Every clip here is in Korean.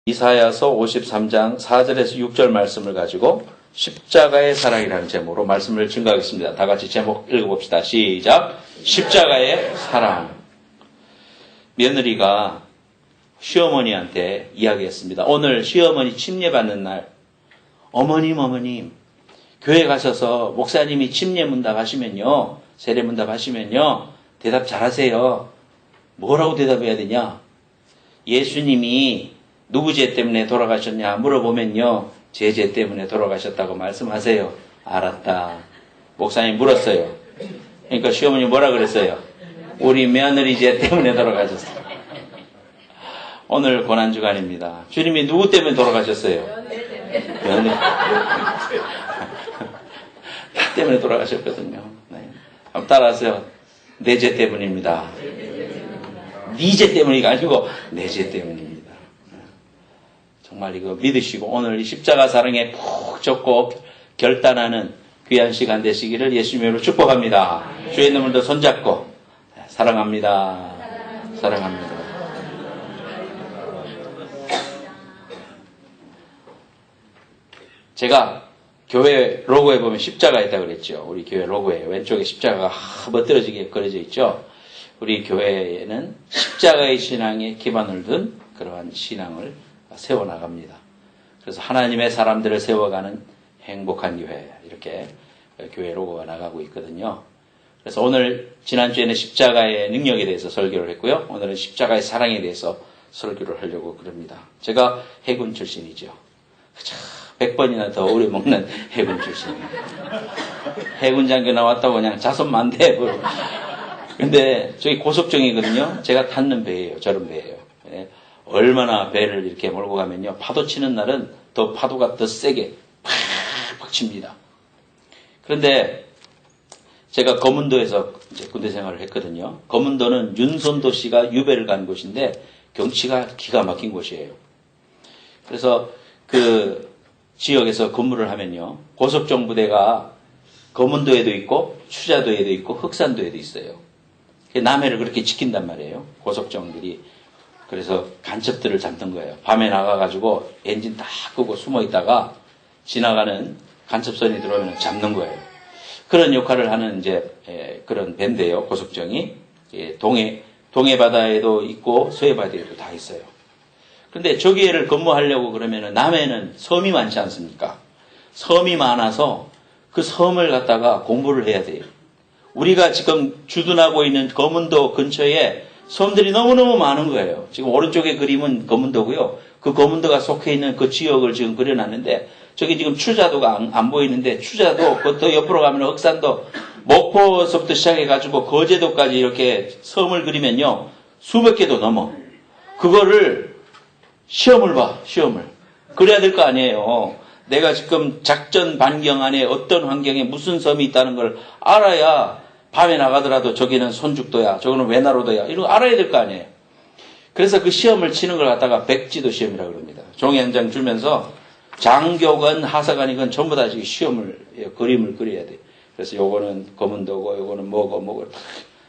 이사야서 53장 4절에서 6절 말씀을 가지고 십자가의 사랑이라는 제목으로 말씀을 증거하겠습니다. 다 같이 제목 읽어봅시다. 시작. 십자가의 사랑. 며느리가 시어머니한테 이야기했습니다. 오늘 시어머니 침례받는 날, 어머님, 교회 가셔서 목사님이 침례 문답 하시면요, 세례 문답 하시면요, 대답 잘하세요. 뭐라고 대답해야 되냐? 예수님이 누구 죄 때문에 돌아가셨냐 물어보면요, 제 죄 때문에 돌아가셨다고 말씀하세요. 알았다. 목사님 물었어요. 그러니까 시어머니 뭐라 그랬어요? 우리 며느리 죄 때문에 돌아가셨어요. 오늘 고난주간입니다. 주님이 누구 때문에 돌아가셨어요? 며느리. 나 때문에 돌아가셨거든요. 네. 한번 따라하세요. 내 죄 때문입니다. 네 죄 때문이 아니고 내 죄 때문입니다. 정말 이거 믿으시고 오늘 이 십자가 사랑에 푹 젖고 결단하는 귀한 시간 되시기를 예수님으로 축복합니다. 주의 이름으로 손잡고 사랑합니다. 사랑합니다. 제가 교회 로고에 보면 십자가 있다고 그랬죠. 우리 교회 로고에 왼쪽에 십자가가 멋들어지게 그려져 있죠. 우리 교회에는 십자가의 신앙에 기반을 둔 그러한 신앙을 세워나갑니다. 그래서 하나님의 사람들을 세워가는 행복한 교회, 이렇게 교회 로고가 나가고 있거든요. 그래서 오늘 지난주에는 십자가의 능력에 대해서 설교를 했고요. 오늘은 십자가의 사랑에 대해서 설교를 하려고 그럽니다. 제가 해군 출신이죠. 100번이나 더 오래 먹는 해군 출신이에요. 해군 장교 나왔다고 그냥 자손만 돼. 근데 저기 고속정이거든요. 제가 탔는 배예요. 저런 배예요. 얼마나 배를 이렇게 몰고 가면요, 파도 치는 날은 더 파도가 더 세게 팍팍 칩니다. 그런데 제가 거문도에서 이제 군대 생활을 했거든요. 거문도는 윤선도 씨가 유배를 간 곳인데 경치가 기가 막힌 곳이에요. 그래서 그 지역에서 근무를 하면요, 고속정 부대가 거문도에도 있고 추자도에도 있고 흑산도에도 있어요. 남해를 그렇게 지킨단 말이에요, 고속정들이. 그래서 간첩들을 잡는 거예요. 밤에 나가가지고 엔진 다 끄고 숨어 있다가 지나가는 간첩선이 들어오면 잡는 거예요. 그런 역할을 하는 이제 그런 배인데요, 고속정이. 동해 바다에도 있고 서해 바다에도 다 있어요. 그런데 저기를 근무하려고 그러면은 남해는 섬이 많지 않습니까? 섬이 많아서 그 섬을 갖다가 공부를 해야 돼요. 우리가 지금 주둔하고 있는 거문도 근처에 섬들이 너무너무 많은 거예요. 지금 오른쪽에 그림은 거문도고요. 그 거문도가 속해 있는 그 지역을 지금 그려놨는데, 저기 지금 추자도가 안 보이는데, 추자도, 그 옆으로 가면 흑산도, 목포서부터 시작해가지고 거제도까지 이렇게 섬을 그리면요, 수백 개도 넘어. 그거를 시험을 봐, 시험을. 그래야 될 거 아니에요. 내가 지금 작전 반경 안에 어떤 환경에 무슨 섬이 있다는 걸 알아야 밤에 나가더라도 저기는 손죽도야, 저거는 외나로도야, 이런 거 알아야 될 거 아니에요. 그래서 그 시험을 치는 걸 갖다가 백지도 시험이라고 그럽니다. 종이 한 장 주면서 장교건 하사관이건 전부 다 시험을, 그림을 그려야 돼. 그래서 요거는 거문도고, 요거는 뭐고,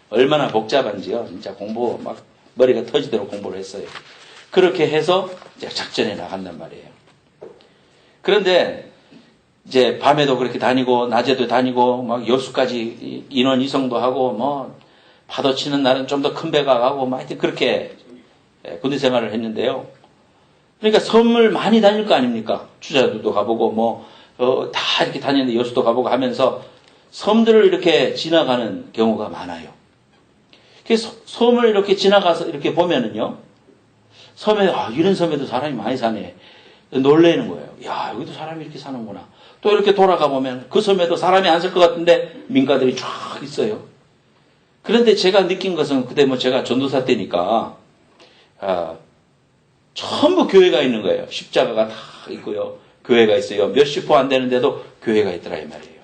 얼마나 복잡한지요. 진짜 공부, 막 머리가 터지도록 공부를 했어요. 그렇게 해서 이제 작전에 나간단 말이에요. 그런데 이제 밤에도 그렇게 다니고 낮에도 다니고 막 여수까지 인원 이송도 하고 뭐 파도 치는 날은 좀 더 큰 배가 가고 막 하여튼 그렇게 군대 생활을 했는데요. 그러니까 섬을 많이 다닐 거 아닙니까? 추자도도 가보고 뭐 다 이렇게 다니는데 여수도 가보고 하면서 섬들을 이렇게 지나가는 경우가 많아요. 그래서 섬을 이렇게 지나가서 이렇게 보면은요, 섬에 이런 섬에도 사람이 많이 사네. 놀래는 거예요. 야, 여기도 사람이 이렇게 사는구나. 또 이렇게 돌아가 보면 그 섬에도 사람이 안 살 것 같은데 민가들이 쫙 있어요. 그런데 제가 느낀 것은 그때 뭐 제가 전도사 때니까 전부 교회가 있는 거예요. 십자가가 다 있고요. 교회가 있어요. 몇십 호 안 되는데도 교회가 있더라 이 말이에요.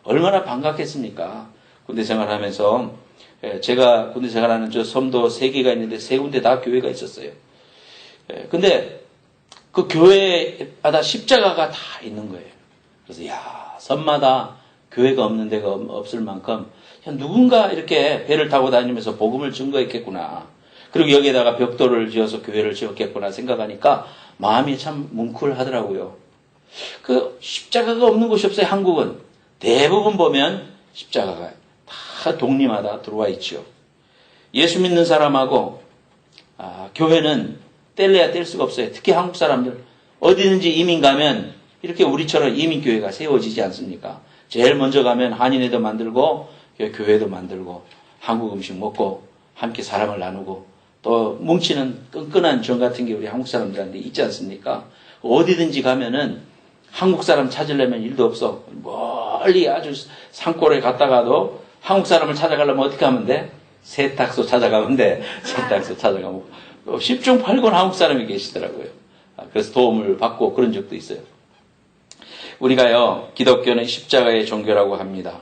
얼마나 반갑겠습니까? 군대 생활하면서. 제가 군대 생활하는 저 섬도 3개가 있는데 3군데 다 교회가 있었어요. 근데 그 교회마다 십자가가 다 있는 거예요. 그래서 섬마다 교회가 없는 데가 없을 만큼 누군가 이렇게 배를 타고 다니면서 복음을 증거했겠구나. 그리고 여기에다가 벽돌을 지어서 교회를 지었겠구나 생각하니까 마음이 참 뭉클하더라고요. 그 십자가가 없는 곳이 없어요. 한국은 대부분 보면 십자가가 다 독립마다 들어와 있죠. 예수 믿는 사람하고 교회는 뗄래야 뗄 수가 없어요. 특히 한국 사람들 어디든지 이민 가면 이렇게 우리처럼 이민교회가 세워지지 않습니까? 제일 먼저 가면 한인회도 만들고 교회도 만들고 한국 음식 먹고 함께 사랑을 나누고 또 뭉치는 끈끈한 정 같은 게 우리 한국 사람들한테 있지 않습니까? 어디든지 가면은 한국 사람 찾으려면 일도 없어. 멀리 아주 산골에 갔다가도 한국 사람을 찾아가려면 어떻게 하면 돼? 세탁소 찾아가면 돼. 세탁소 찾아가면 10중 8군 한국 사람이 계시더라고요. 그래서 도움을 받고 그런 적도 있어요. 우리가요, 기독교는 십자가의 종교라고 합니다.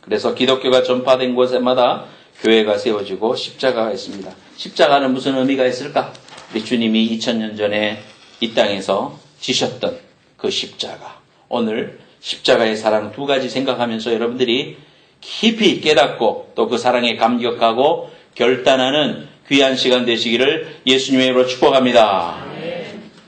그래서 기독교가 전파된 곳마다 교회가 세워지고 십자가가 있습니다. 십자가는 무슨 의미가 있을까? 우리 주님이 2000년 전에 이 땅에서 지셨던 그 십자가. 오늘 십자가의 사랑 두 가지 생각하면서 여러분들이 깊이 깨닫고 또 그 사랑에 감격하고 결단하는 귀한 시간 되시기를 예수님의 이름으로 축복합니다.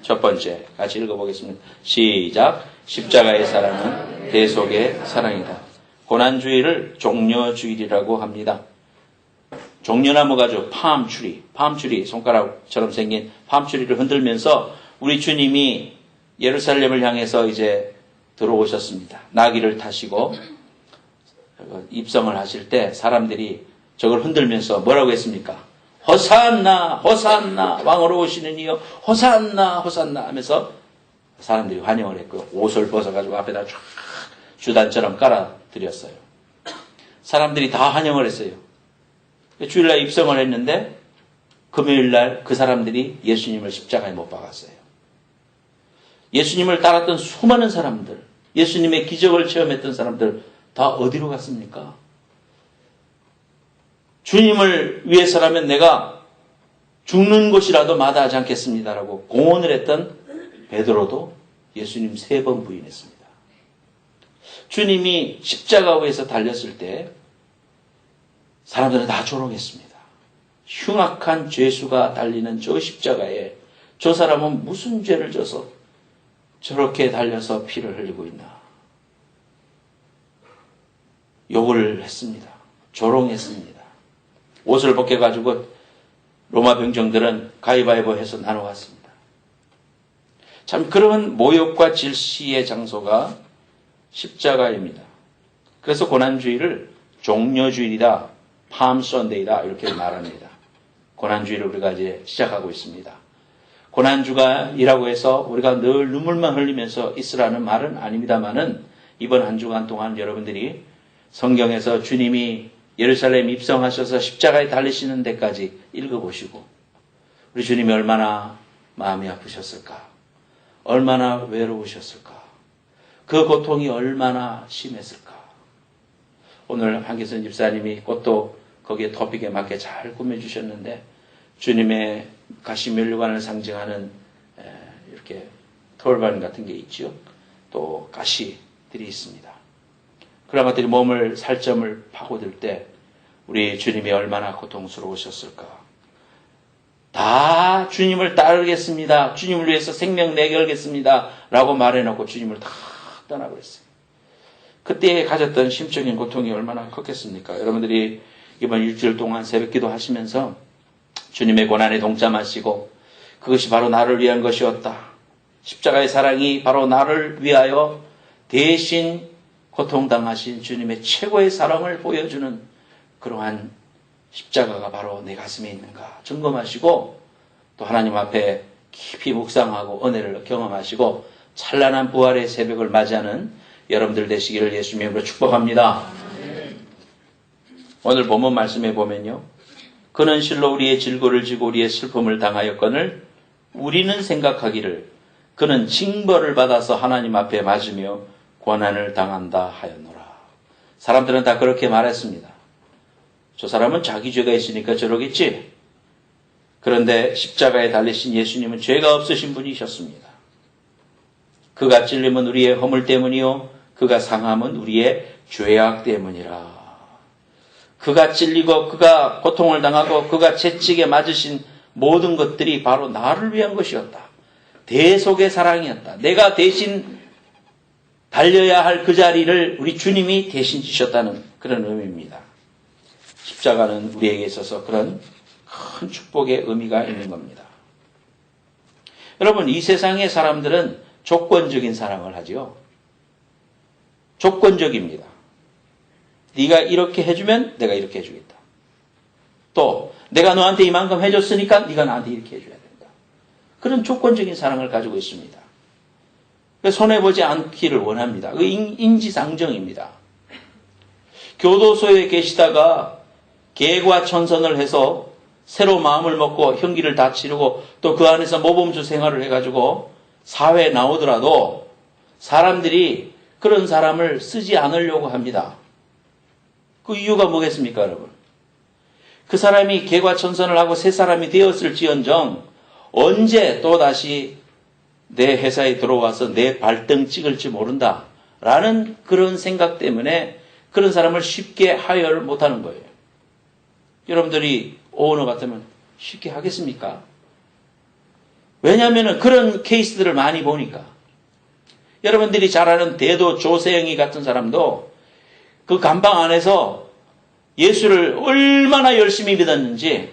첫 번째 같이 읽어보겠습니다. 시작. 십자가의 사랑은 대속의 사랑이다. 고난주일을 종려주일이라고 합니다. 종려나무가죠. 팜추리 손가락처럼 생긴 팜추리를 흔들면서 우리 주님이 예루살렘을 향해서 이제 들어오셨습니다. 나귀를 타시고 입성을 하실 때 사람들이 저걸 흔들면서 뭐라고 했습니까? 호산나 호산나 왕으로 오시는 이여 호산나 호산나 하면서 사람들이 환영을 했고요. 옷을 벗어가지고 앞에다 쫙 주단처럼 깔아드렸어요. 사람들이 다 환영을 했어요. 주일날 입성을 했는데 금요일날 그 사람들이 예수님을 십자가에 못 박았어요. 예수님을 따랐던 수많은 사람들, 예수님의 기적을 체험했던 사람들 다 어디로 갔습니까? 주님을 위해서라면 내가 죽는 곳이라도 마다하지 않겠습니다라고 공언을 했던 베드로도 예수님 3번 부인했습니다. 주님이 십자가 위에서 달렸을 때 사람들은 다 조롱했습니다. 흉악한 죄수가 달리는 저 십자가에 저 사람은 무슨 죄를 져서 저렇게 달려서 피를 흘리고 있나. 욕을 했습니다. 조롱했습니다. 옷을 벗겨가지고 로마 병정들은 가위바위보 해서 나눠갔습니다. 참 그런 모욕과 질시의 장소가 십자가입니다. 그래서 고난주일을 종려주일이다, 팜선데이다 이렇게 말합니다. 고난주일을 우리가 이제 시작하고 있습니다. 고난주간이라고 해서 우리가 늘 눈물만 흘리면서 있으라는 말은 아닙니다만은 이번 한 주간 동안 여러분들이 성경에서 주님이 예루살렘 입성하셔서 십자가에 달리시는 데까지 읽어보시고 우리 주님이 얼마나 마음이 아프셨을까? 얼마나 외로우셨을까? 그 고통이 얼마나 심했을까? 오늘 한기선 집사님이 꽃도 거기에 토픽에 맞게 잘 꾸며주셨는데 주님의 가시면류관을 상징하는 이렇게 털반 같은 게 있죠. 또 가시들이 있습니다. 그런 것들이 몸을 살점을 파고들 때 우리 주님이 얼마나 고통스러우셨을까. 다 주님을 따르겠습니다. 주님을 위해서 생명 내걸겠습니다. 라고 말해놓고 주님을 다 떠나버렸어요. 그때 가졌던 심적인 고통이 얼마나 컸겠습니까? 여러분들이 이번 일주일 동안 새벽기도 하시면서 주님의 고난에 동참하시고 그것이 바로 나를 위한 것이었다. 십자가의 사랑이 바로 나를 위하여 대신 고통당하신 주님의 최고의 사랑을 보여주는 그러한 십자가가 바로 내 가슴에 있는가 점검하시고 또 하나님 앞에 깊이 묵상하고 은혜를 경험하시고 찬란한 부활의 새벽을 맞이하는 여러분들 되시기를 예수님의 이름으로 축복합니다. 오늘 본문 말씀에 보면요. 그는 실로 우리의 질고를 지고 우리의 슬픔을 당하였거늘 우리는 생각하기를 그는 징벌을 받아서 하나님 앞에 맞으며 고난을 당한다 하였노라. 사람들은 다 그렇게 말했습니다. 저 사람은 자기 죄가 있으니까 저러겠지. 그런데 십자가에 달리신 예수님은 죄가 없으신 분이셨습니다. 그가 찔림은 우리의 허물 때문이요 그가 상함은 우리의 죄악 때문이라. 그가 찔리고 그가 고통을 당하고 그가 채찍에 맞으신 모든 것들이 바로 나를 위한 것이었다. 대속의 사랑이었다. 내가 대신 달려야 할 그 자리를 우리 주님이 대신 지셨다는 그런 의미입니다. 십자가는 우리에게 있어서 그런 큰 축복의 의미가 있는 겁니다. 여러분, 이 세상의 사람들은 조건적인 사랑을 하지요. 조건적입니다. 네가 이렇게 해주면 내가 이렇게 해주겠다. 또 내가 너한테 이만큼 해줬으니까 네가 나한테 이렇게 해줘야 된다. 그런 조건적인 사랑을 가지고 있습니다. 손해보지 않기를 원합니다. 그 인지상정입니다. 교도소에 계시다가 개과천선을 해서 새로 마음을 먹고 형기를 다 치르고 또 그 안에서 모범주 생활을 해가지고 사회에 나오더라도 사람들이 그런 사람을 쓰지 않으려고 합니다. 그 이유가 뭐겠습니까, 여러분? 그 사람이 개과천선을 하고 새 사람이 되었을지언정 언제 또다시 내 회사에 들어와서 내 발등 찍을지 모른다 라는 그런 생각 때문에 그런 사람을 쉽게 하여를 못하는 거예요. 여러분들이 오너 같으면 쉽게 하겠습니까? 왜냐하면 그런 케이스들을 많이 보니까. 여러분들이 잘 아는 대도 조세영이 같은 사람도 그 감방 안에서 예수를 얼마나 열심히 믿었는지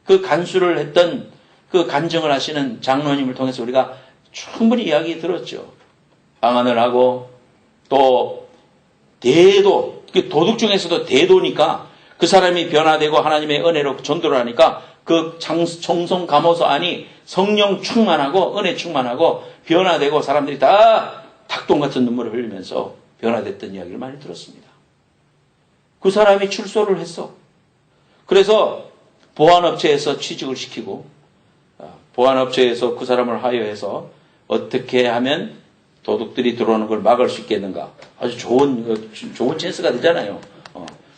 그 간수를 했던 그 간증을 하시는 장로님을 통해서 우리가 충분히 이야기 들었죠. 방언을 하고 또 대도, 도둑 중에서도 대도니까 그 사람이 변화되고 하나님의 은혜로 전도를 하니까 그 청송 감호소 안이 성령 충만하고 은혜 충만하고 변화되고 사람들이 다 닭똥 같은 눈물을 흘리면서 변화됐던 이야기를 많이 들었습니다. 그 사람이 출소를 했어. 그래서 보안업체에서 취직을 시키고 보안업체에서 그 사람을 하여해서 어떻게 하면 도둑들이 들어오는 걸 막을 수 있겠는가. 아주 좋은 찬스가 되잖아요.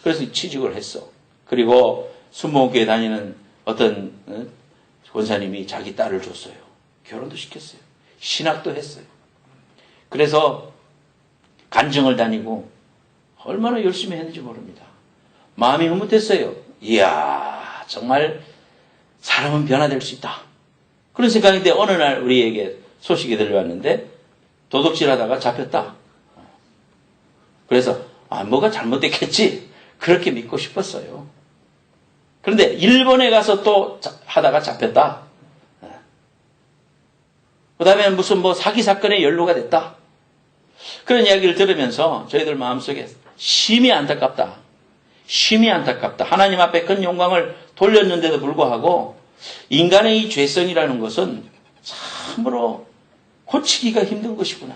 그래서 취직을 했어. 그리고 순복음교회 다니는 어떤 권사님이 자기 딸을 줬어요. 결혼도 시켰어요. 신학도 했어요. 그래서 간증을 다니고 얼마나 열심히 했는지 모릅니다. 마음이 흐뭇했어요. 이야, 정말 사람은 변화될 수 있다. 그런 생각인데 어느 날 우리에게 소식이 들려왔는데 도둑질하다가 잡혔다. 그래서 뭐가 잘못됐겠지 그렇게 믿고 싶었어요. 그런데 일본에 가서 또 하다가 잡혔다. 그 다음에 무슨 사기 사건에 연루가 됐다. 그런 이야기를 들으면서 저희들 마음속에 심히 안타깝다. 심히 안타깝다. 하나님 앞에 큰 영광을 돌렸는데도 불구하고 인간의 이 죄성이라는 것은 참으로 고치기가 힘든 것이구나.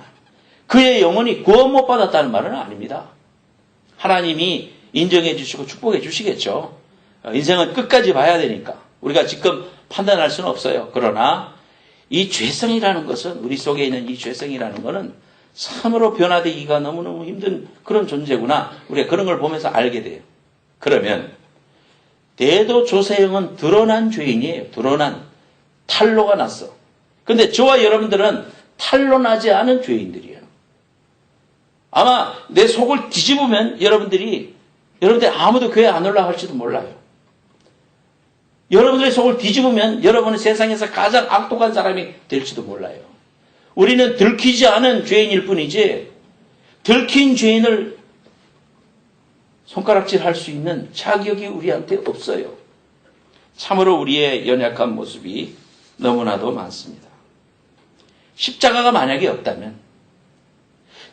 그의 영혼이 구원 못 받았다는 말은 아닙니다. 하나님이 인정해 주시고 축복해 주시겠죠. 인생은 끝까지 봐야 되니까 우리가 지금 판단할 수는 없어요. 그러나 이 죄성이라는 것은 우리 속에 있는 이 죄성이라는 것은 참으로 변화되기가 너무너무 힘든 그런 존재구나. 우리가 그런 걸 보면서 알게 돼요. 그러면 대도 조세형은 드러난 죄인이에요. 드러난 탄로가 났어. 근데 저와 여러분들은 탄로 나지 않은 죄인들이에요. 아마 내 속을 뒤집으면 여러분들 아무도 교회 안 올라갈지도 몰라요. 여러분들의 속을 뒤집으면 여러분은 세상에서 가장 악독한 사람이 될지도 몰라요. 우리는 들키지 않은 죄인일 뿐이지 들킨 죄인을 손가락질할 수 있는 자격이 우리한테 없어요. 참으로 우리의 연약한 모습이 너무나도 많습니다. 십자가가 만약에 없다면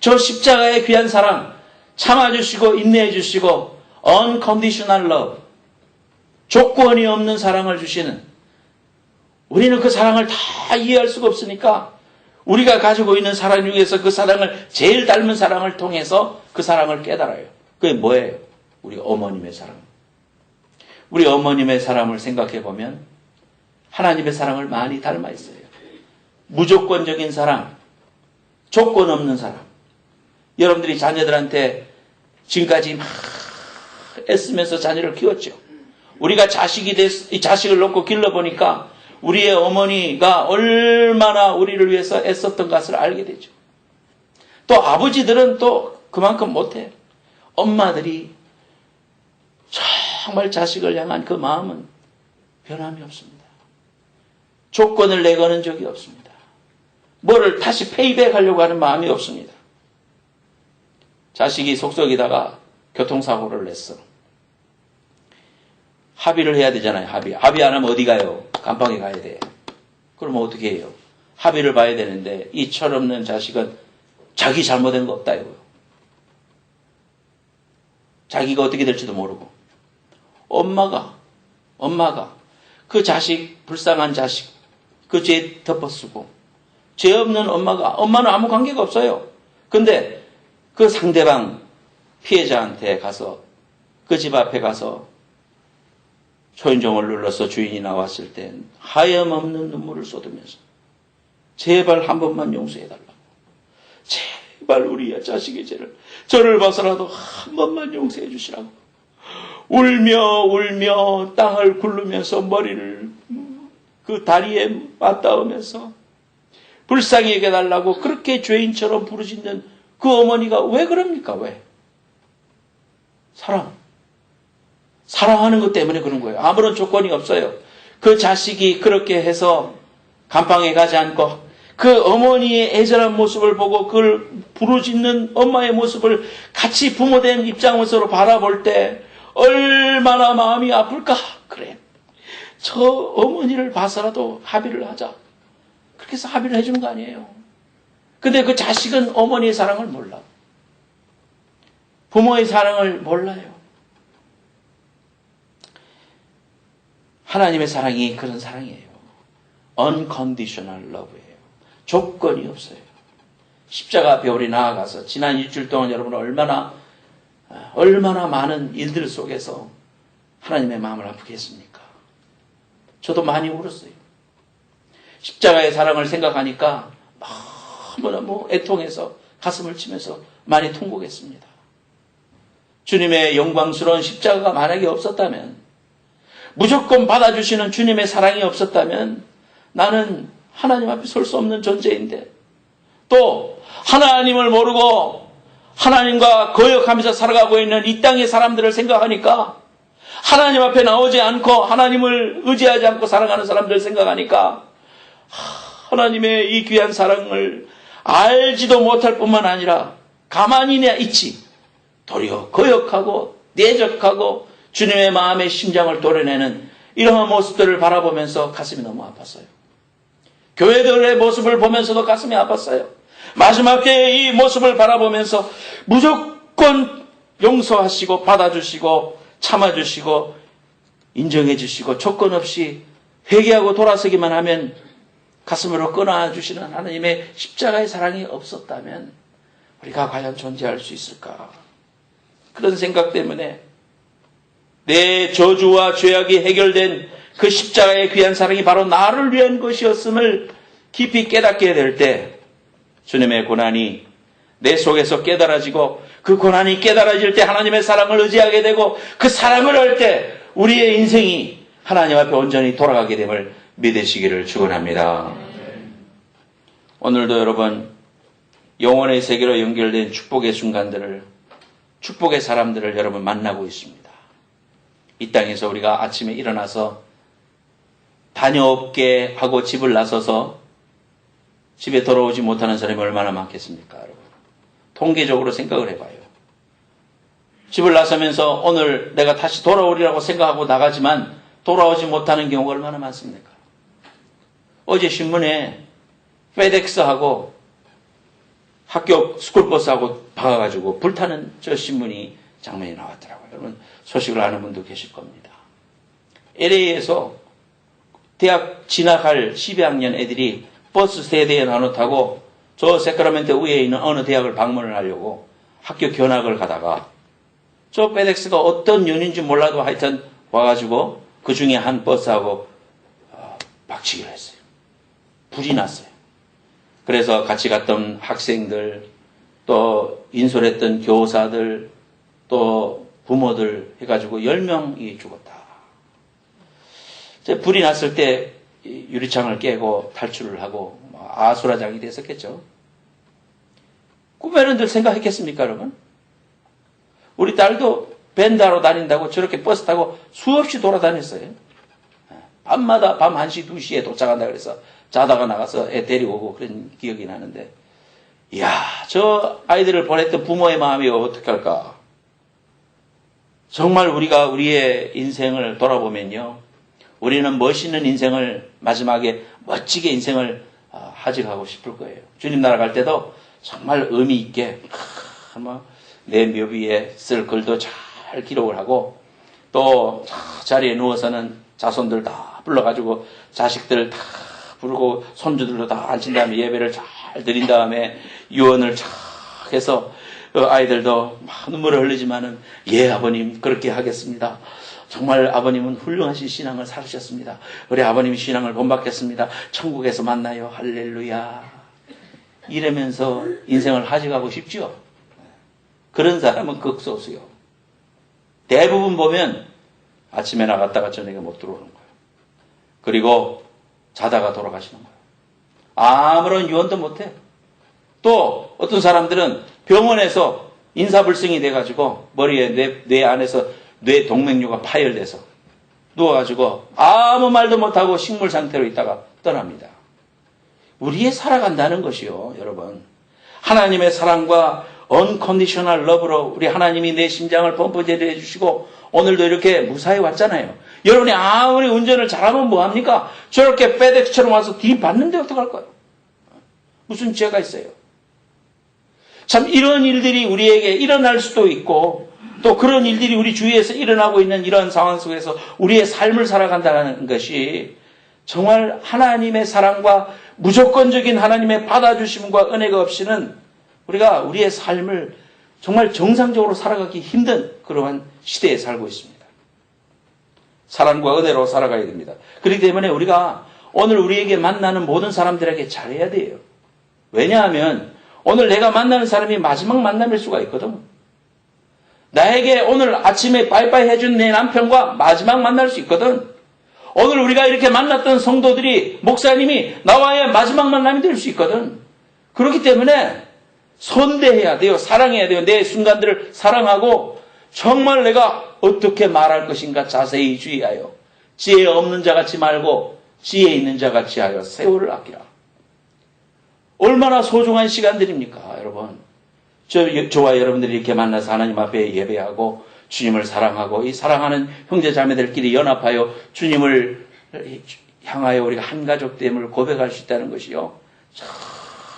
저 십자가의 귀한 사랑 참아주시고 인내해주시고 unconditional love 조건이 없는 사랑을 주시는 우리는 그 사랑을 다 이해할 수가 없으니까 우리가 가지고 있는 사랑 중에서 그 사랑을 제일 닮은 사랑을 통해서 그 사랑을 깨달아요. 그게 뭐예요? 우리 어머님의 사랑. 우리 어머님의 사랑을 생각해 보면 하나님의 사랑을 많이 닮아 있어요. 무조건적인 사랑, 조건 없는 사랑. 여러분들이 자녀들한테 지금까지 막 애쓰면서 자녀를 키웠죠. 우리가 자식을 놓고 길러보니까 우리의 어머니가 얼마나 우리를 위해서 애썼던 것을 알게 되죠. 또 아버지들은 또 그만큼 못해요. 엄마들이 정말 자식을 향한 그 마음은 변함이 없습니다. 조건을 내거는 적이 없습니다. 그걸 다시 페이백하려고 하는 마음이 없습니다. 자식이 속썩이다가 교통사고를 냈어. 합의를 해야 되잖아요. 합의 안 하면 어디 가요? 감방에 가야 돼. 그러면 어떻게 해요? 합의를 봐야 되는데 이 철없는 자식은 자기 잘못된 거 없다 이거요. 자기가 어떻게 될지도 모르고 엄마가 그 자식, 불쌍한 자식 그 죄 덮어쓰고 죄 없는 엄마는 아무 관계가 없어요. 근데 그 상대방 피해자한테 가서 그 집 앞에 가서 초인종을 눌러서 주인이 나왔을 땐 하염없는 눈물을 쏟으면서 제발 한 번만 용서해달라고. 제발 우리 자식의 죄를 저를 봐서라도 한 번만 용서해 주시라고. 울며 땅을 굴르면서 머리를 그 다리에 맞닿으면서 불쌍히 여겨달라고 그렇게 죄인처럼 부르짖는 그 어머니가 왜 그럽니까? 왜? 사랑하는 것 때문에 그런 거예요. 아무런 조건이 없어요. 그 자식이 그렇게 해서 감방에 가지 않고 그 어머니의 애절한 모습을 보고 그걸 부르짖는 엄마의 모습을 같이 부모된 입장으로 바라볼 때 얼마나 마음이 아플까? 그래. 저 어머니를 봐서라도 합의를 하자. 그렇게 해서 합의를 해주는 거 아니에요. 근데 그 자식은 어머니의 사랑을 몰라. 부모의 사랑을 몰라요. 하나님의 사랑이 그런 사랑이에요. unconditional love예요. 조건이 없어요. 십자가 앞에 우리 나아가서 지난 일주일 동안 여러분 얼마나 많은 일들 속에서 하나님의 마음을 아프게 했습니까? 저도 많이 울었어요. 십자가의 사랑을 생각하니까 너무너무 애통해서 가슴을 치면서 많이 통곡했습니다. 주님의 영광스러운 십자가가 만약에 없었다면, 무조건 받아주시는 주님의 사랑이 없었다면 나는 하나님 앞에 설 수 없는 존재인데, 또 하나님을 모르고 하나님과 거역하면서 살아가고 있는 이 땅의 사람들을 생각하니까, 하나님 앞에 나오지 않고 하나님을 의지하지 않고 살아가는 사람들을 생각하니까 하나님의 이 귀한 사랑을 알지도 못할 뿐만 아니라 가만히나 있지, 도리어 거역하고 내적하고 주님의 마음의 심장을 도려내는 이러한 모습들을 바라보면서 가슴이 너무 아팠어요. 교회들의 모습을 보면서도 가슴이 아팠어요. 마지막 때의 이 모습을 바라보면서 무조건 용서하시고 받아주시고 참아주시고 인정해주시고 조건 없이 회개하고 돌아서기만 하면 가슴으로 끊어주시는 하나님의 십자가의 사랑이 없었다면 우리가 과연 존재할 수 있을까? 그런 생각 때문에 내 저주와 죄악이 해결된 그 십자가의 귀한 사랑이 바로 나를 위한 것이었음을 깊이 깨닫게 될 때 주님의 고난이 내 속에서 깨달아지고, 그 고난이 깨달아질 때 하나님의 사랑을 의지하게 되고, 그 사랑을 할 때 우리의 인생이 하나님 앞에 온전히 돌아가게 됨을 믿으시기를 축원합니다. 오늘도 여러분, 영혼의 세계로 연결된 축복의 순간들을, 축복의 사람들을 여러분 만나고 있습니다. 이 땅에서 우리가 아침에 일어나서 다녀올게 하고 집을 나서서 집에 돌아오지 못하는 사람이 얼마나 많겠습니까, 여러분? 통계적으로 생각을 해봐요. 집을 나서면서 오늘 내가 다시 돌아오리라고 생각하고 나가지만 돌아오지 못하는 경우가 얼마나 많습니까? 어제 신문에 페덱스하고 학교 스쿨버스하고 박아가지고 불타는 저 신문이 장면이 나왔더라고요. 여러분 소식을 아는 분도 계실 겁니다. LA에서 대학 진학할 12학년 애들이 버스 3대에 나눠 타고 저 세크라멘토 위에 있는 어느 대학을 방문을 하려고 학교 견학을 가다가 저 페덱스가 어떤 연인지 몰라도 하여튼 와가지고 그 중에 한 버스하고 박치기를 했어요. 불이 났어요. 그래서 같이 갔던 학생들, 또 인솔했던 교사들, 또 부모들 해가지고 10명이 죽었다. 불이 났을 때 유리창을 깨고 탈출을 하고 아수라장이 됐었겠죠. 꿈에는 늘 생각했겠습니까, 여러분? 우리 딸도 벤다로 다닌다고 저렇게 버스 타고 수없이 돌아다녔어요. 밤마다 밤 1시, 2시에 도착한다 그래서 자다가 나가서 애 데리고 오고 그런 기억이 나는데, 이야, 저 아이들을 보냈던 부모의 마음이 어떻게 할까? 정말 우리가 우리의 인생을 돌아보면요, 우리는 멋있는 인생을 마지막에 멋지게 인생을 하직하고 싶을 거예요. 주님 나라 갈 때도 정말 의미 있게 내 묘비에 쓸 글도 잘 기록을 하고, 또 자리에 누워서는 자손들 다 불러가지고 자식들 다 부르고 손주들도 다 앉힌 다음에 예배를 잘 드린 다음에 유언을 쫙 해서 아이들도 막 눈물을 흘리지만은, 예 아버님 그렇게 하겠습니다. 정말 아버님은 훌륭하신 신앙을 살으셨습니다. 우리 아버님 신앙을 본받겠습니다. 천국에서 만나요. 할렐루야. 이러면서 인생을 하직하고 싶죠. 그런 사람은 극소수요. 대부분 보면 아침에 나갔다가 저녁에 못 들어오는 거예요. 그리고 자다가 돌아가시는 거예요. 아무런 유언도 못해요. 또 어떤 사람들은 병원에서 인사불성이 돼가지고 머리에 뇌 안에서 뇌 동맥류가 파열돼서 누워가지고 아무 말도 못하고 식물 상태로 있다가 떠납니다. 우리의 살아간다는 것이요, 여러분. 하나님의 사랑과 unconditional love로 우리 하나님이 내 심장을 펌프제를 해주시고 오늘도 이렇게 무사히 왔잖아요. 여러분이 아무리 운전을 잘하면 뭐합니까? 저렇게 페덱스처럼 와서 뒤받는데 어떡할 거예요? 무슨 죄가 있어요? 참 이런 일들이 우리에게 일어날 수도 있고, 또 그런 일들이 우리 주위에서 일어나고 있는 이런 상황 속에서 우리의 삶을 살아간다는 것이 정말 하나님의 사랑과 무조건적인 하나님의 받아주심과 은혜가 없이는 우리가 우리의 삶을 정말 정상적으로 살아가기 힘든 그러한 시대에 살고 있습니다. 사랑과 은혜로 살아가야 됩니다. 그렇기 때문에 우리가 오늘 우리에게 만나는 모든 사람들에게 잘해야 돼요. 왜냐하면 오늘 내가 만나는 사람이 마지막 만남일 수가 있거든. 나에게 오늘 아침에 빠이빠이 해준 내 남편과 마지막 만날 수 있거든. 오늘 우리가 이렇게 만났던 성도들이, 목사님이 나와의 마지막 만남이 될 수 있거든. 그렇기 때문에 선대해야 돼요. 사랑해야 돼요. 내 순간들을 사랑하고 정말 내가 어떻게 말할 것인가 자세히 주의하여 지혜 없는 자 같이 말고 지혜 있는 자 같이 하여 세월을 아끼라. 얼마나 소중한 시간들입니까, 여러분. 저와 여러분들이 이렇게 만나서 하나님 앞에 예배하고 주님을 사랑하고 이 사랑하는 형제 자매들끼리 연합하여 주님을 향하여 우리가 한 가족됨을 고백할 수 있다는 것이요,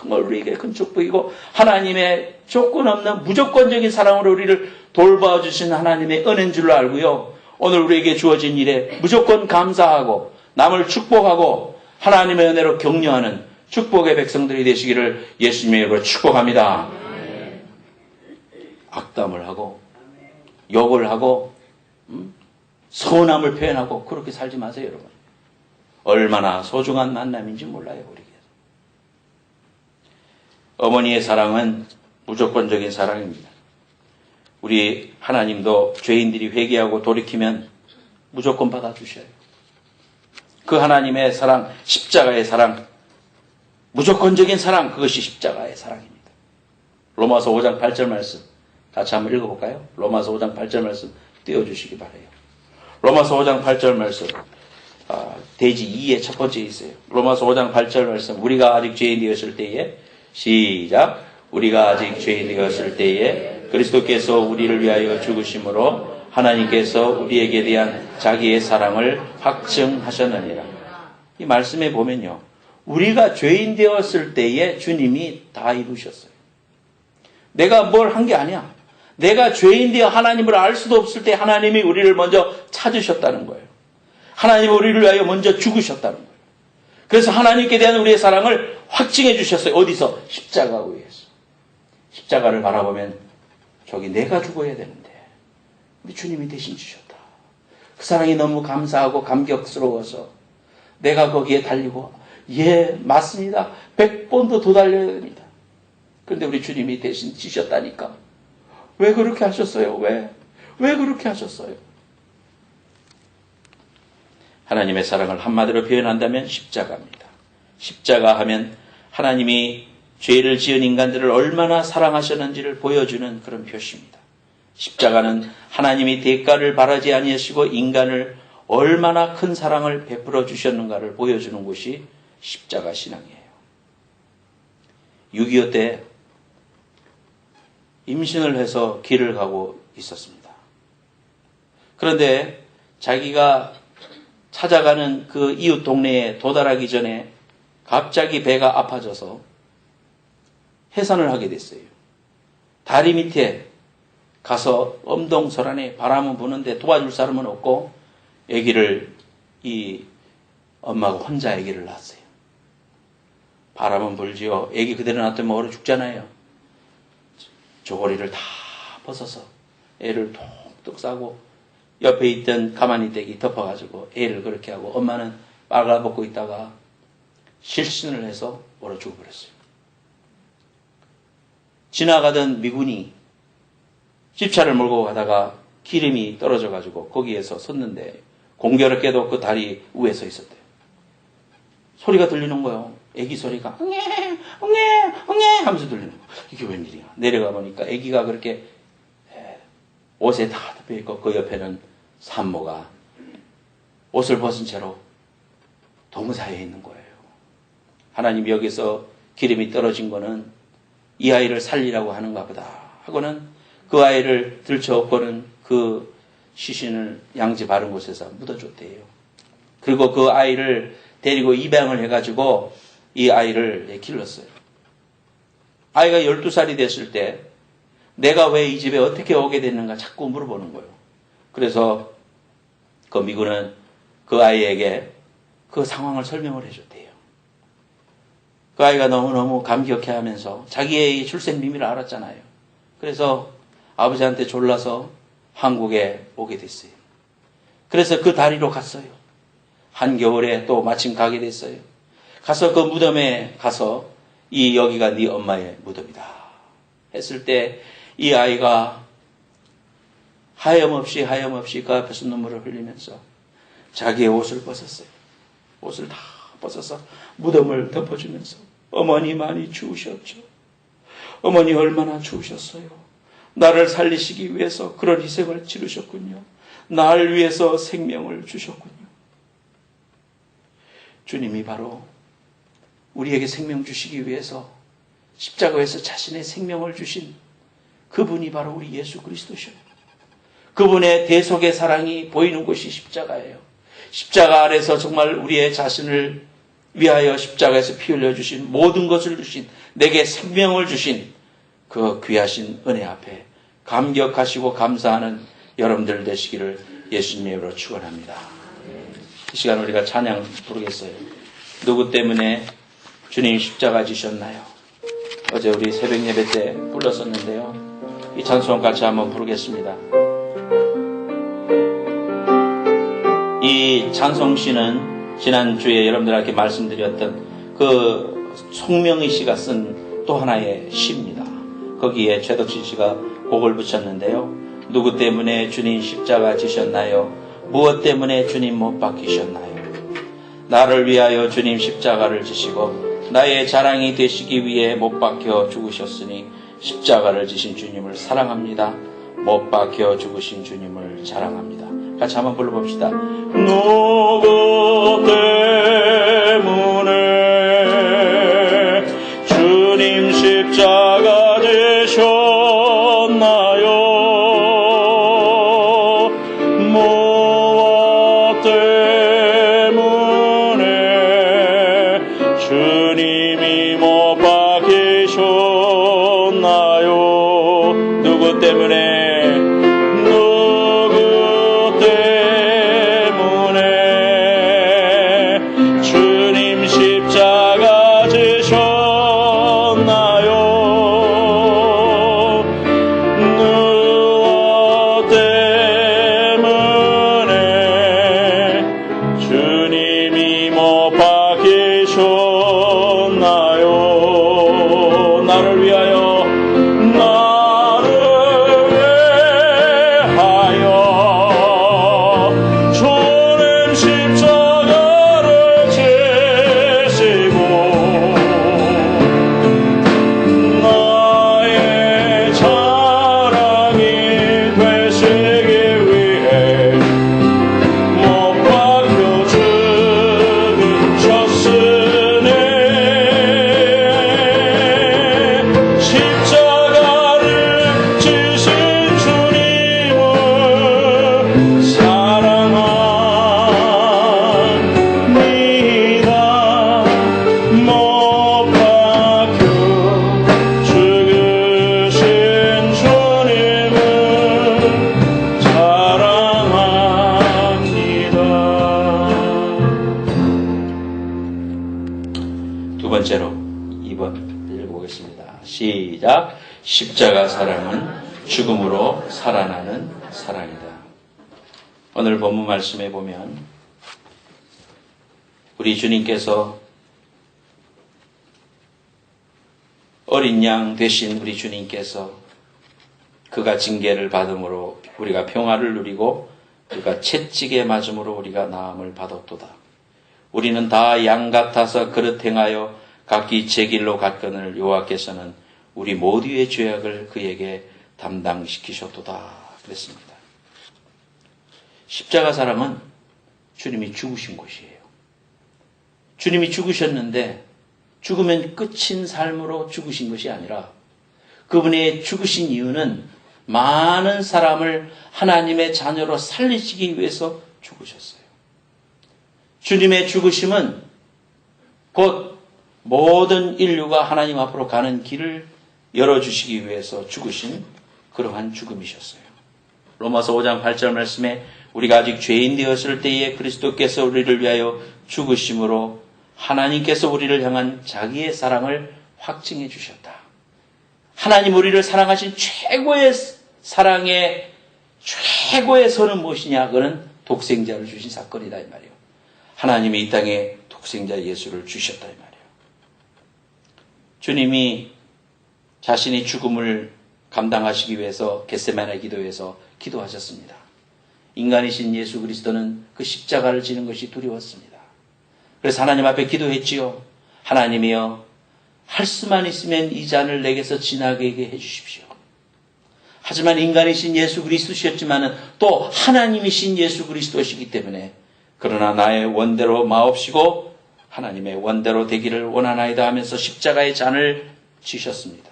정말 우리에게 큰 축복이고, 하나님의 조건 없는 무조건적인 사랑으로 우리를 돌봐주신 하나님의 은혜인 줄로 알고요, 오늘 우리에게 주어진 일에 무조건 감사하고 남을 축복하고 하나님의 은혜로 격려하는 축복의 백성들이 되시기를 예수님의 이름으로 축복합니다. 악담을 하고 욕을 하고 서운함을 표현하고 그렇게 살지 마세요, 여러분. 얼마나 소중한 만남인지 몰라요, 우리에게. 어머니의 사랑은 무조건적인 사랑입니다. 우리 하나님도 죄인들이 회개하고 돌이키면 무조건 받아주셔요. 그 하나님의 사랑, 십자가의 사랑, 무조건적인 사랑, 그것이 십자가의 사랑입니다. 로마서 5장 8절 말씀 같이 한번 읽어볼까요? 로마서 5장 8절 말씀 띄워주시기 바라요. 로마서 5장 8절 말씀, 대지 2의 첫 번째 있어요. 로마서 5장 8절 말씀, 우리가 아직 죄인이었을 때에, 시작, 우리가 아직 죄인이었을 때에 그리스도께서 우리를 위하여 죽으심으로 하나님께서 우리에게 대한 자기의 사랑을 확증하셨느니라. 이 말씀에 보면요, 우리가 죄인 되었을 때에 주님이 다 이루셨어요. 내가 뭘 한 게 아니야. 내가 죄인 되어 하나님을 알 수도 없을 때 하나님이 우리를 먼저 찾으셨다는 거예요. 하나님이 우리를 위하여 먼저 죽으셨다는 거예요. 그래서 하나님께 대한 우리의 사랑을 확증해 주셨어요. 어디서? 십자가 위에서. 십자가를 바라보면 저기 내가 죽어야 되는데 우리 주님이 대신 주셨다. 그 사랑이 너무 감사하고 감격스러워서 내가 거기에 달리고, 예, 맞습니다. 100번도 더 달려야 됩니다. 그런데 우리 주님이 대신 지셨다니까. 왜 그렇게 하셨어요? 왜 그렇게 하셨어요? 하나님의 사랑을 한마디로 표현한다면 십자가입니다. 십자가 하면 하나님이 죄를 지은 인간들을 얼마나 사랑하셨는지를 보여주는 그런 표시입니다. 십자가는 하나님이 대가를 바라지 아니하시고 인간을 얼마나 큰 사랑을 베풀어 주셨는가를 보여주는 곳이 십자가 신앙이에요. 6.25 때 임신을 해서 길을 가고 있었습니다. 그런데 자기가 찾아가는 그 이웃 동네에 도달하기 전에 갑자기 배가 아파져서 해산을 하게 됐어요. 다리 밑에 가서 엄동설안에 바람은 부는데 도와줄 사람은 없고 이 엄마가 혼자 아기를 낳았어요. 바람은 불지요. 아기 그대로 놔두면 얼어 죽잖아요. 조거리를 다 벗어서 애를 톡톡 싸고 옆에 있던 가마니대기 덮어가지고 애를 그렇게 하고 엄마는 빨아벗고 있다가 실신을 해서 얼어 죽어버렸어요. 지나가던 미군이 집차를 몰고 가다가 기름이 떨어져가지고 거기에서 섰는데 공교롭게도 그 다리 위에 서 있었대요. 소리가 들리는 거예요. 애기 소리가 응애 응애 응애 하면서 들리는 거예요. 이게 웬일이야. 내려가 보니까 애기가 그렇게 옷에 다 덮여있고 그 옆에는 산모가 옷을 벗은 채로 동사에 있는 거예요. 하나님 여기서 기름이 떨어진 거는 이 아이를 살리라고 하는가 보다 하고는 그 아이를 들쳐업고는 그 시신을 양지 바른 곳에서 묻어줬대요. 그리고 그 아이를 데리고 입양을 해가지고 이 아이를 길렀어요. 아이가 12살이 됐을 때 내가 왜 이 집에 어떻게 오게 됐는가 자꾸 물어보는 거예요. 그래서 그 미군은 그 아이에게 그 상황을 설명을 해줬대요. 그 아이가 너무너무 감격해 하면서 자기의 출생 비밀을 알았잖아요. 그래서 아버지한테 졸라서 한국에 오게 됐어요. 그래서 그 다리로 갔어요. 한겨울에 또 마침 가게 됐어요. 가서 그 무덤에 가서 여기가 네 엄마의 무덤이다 했을 때 이 아이가 하염없이 그 앞에서 눈물을 흘리면서 자기의 옷을 벗었어요. 옷을 다 벗어서 무덤을 덮어주면서 어머니 많이 추우셨죠. 어머니 얼마나 추우셨어요. 나를 살리시기 위해서 그런 희생을 치르셨군요. 나를 위해서 생명을 주셨군요. 주님이 바로 우리에게 생명 주시기 위해서 십자가에서 자신의 생명을 주신 그분이 바로 우리 예수 그리스도셔요. 그분의 대속의 사랑이 보이는 곳이 십자가예요. 십자가 아래서 정말 우리의 자신을 위하여 십자가에서 피 흘려주신 모든 것을 주신 내게 생명을 주신 그 귀하신 은혜 앞에 감격하시고 감사하는 여러분들 되시기를 예수님의 이름으로 축원합니다. 이 시간 우리가 찬양 부르겠어요. 누구 때문에 주님 십자가 지셨나요? 어제 우리 새벽 예배 때 불렀었는데요. 이 찬송 같이 한번 부르겠습니다. 이 찬송시는 지난주에 여러분들에게 말씀드렸던 그 송명희 씨가 쓴 또 하나의 시입니다. 거기에 최덕신 씨가 곡을 붙였는데요. 누구 때문에 주님 십자가 지셨나요? 무엇 때문에 주님 못 박히셨나요? 나를 위하여 주님 십자가를 지시고 나의 자랑이 되시기 위해 못 박혀 죽으셨으니 십자가를 지신 주님을 사랑합니다. 못 박혀 죽으신 주님을 자랑합니다. 같이 한번 불러봅시다. 누구 때문에 주님 십자가 지셨나요? 무엇 때문에 주님이 못 박히셨나요? 누구 때문에 나를 읽어보겠습니다. 시작. 십자가 사랑은 죽음으로 살아나는 사랑이다. 오늘 본문 말씀에 보면 우리 주님께서 어린 양 되신 우리 주님께서 그가 징계를 받음으로 우리가 평화를 누리고 그가 채찍에 맞음으로 우리가 나음을 받았도다. 우리는 다 양 같아서 그릇 행하여 각기 제 길로 갔거늘 여호와께서는 우리 모두의 죄악을 그에게 담당시키셨도다. 그랬습니다. 십자가 사랑은 주님이 죽으신 것이에요. 주님이 죽으셨는데 죽으면 끝인 삶으로 죽으신 것이 아니라 그분의 죽으신 이유는 많은 사람을 하나님의 자녀로 살리시기 위해서 죽으셨어요. 주님의 죽으심은 곧 모든 인류가 하나님 앞으로 가는 길을 열어주시기 위해서 죽으신 그러한 죽음이셨어요. 로마서 5장 8절 말씀에 우리가 아직 죄인 되었을 때에 그리스도께서 우리를 위하여 죽으심으로 하나님께서 우리를 향한 자기의 사랑을 확증해 주셨다. 하나님 우리를 사랑하신 최고의 사랑의 최고의 선은 무엇이냐? 그는 독생자를 주신 사건이다 이 말이에요. 하나님이 이 땅에 독생자 예수를 주셨다 이 말이에요. 주님이 자신이 죽음을 감당하시기 위해서 겟세마네 기도에서 기도하셨습니다. 인간이신 예수 그리스도는 그 십자가를 지는 것이 두려웠습니다. 그래서 하나님 앞에 기도했지요. 하나님이여, 할 수만 있으면 이 잔을 내게서 지나게 해주십시오. 하지만 인간이신 예수 그리스도셨지만은 또 하나님이신 예수 그리스도시기 때문에 그러나 나의 원대로 마옵시고 하나님의 원대로 되기를 원하나이다 하면서 십자가의 잔을 지셨습니다.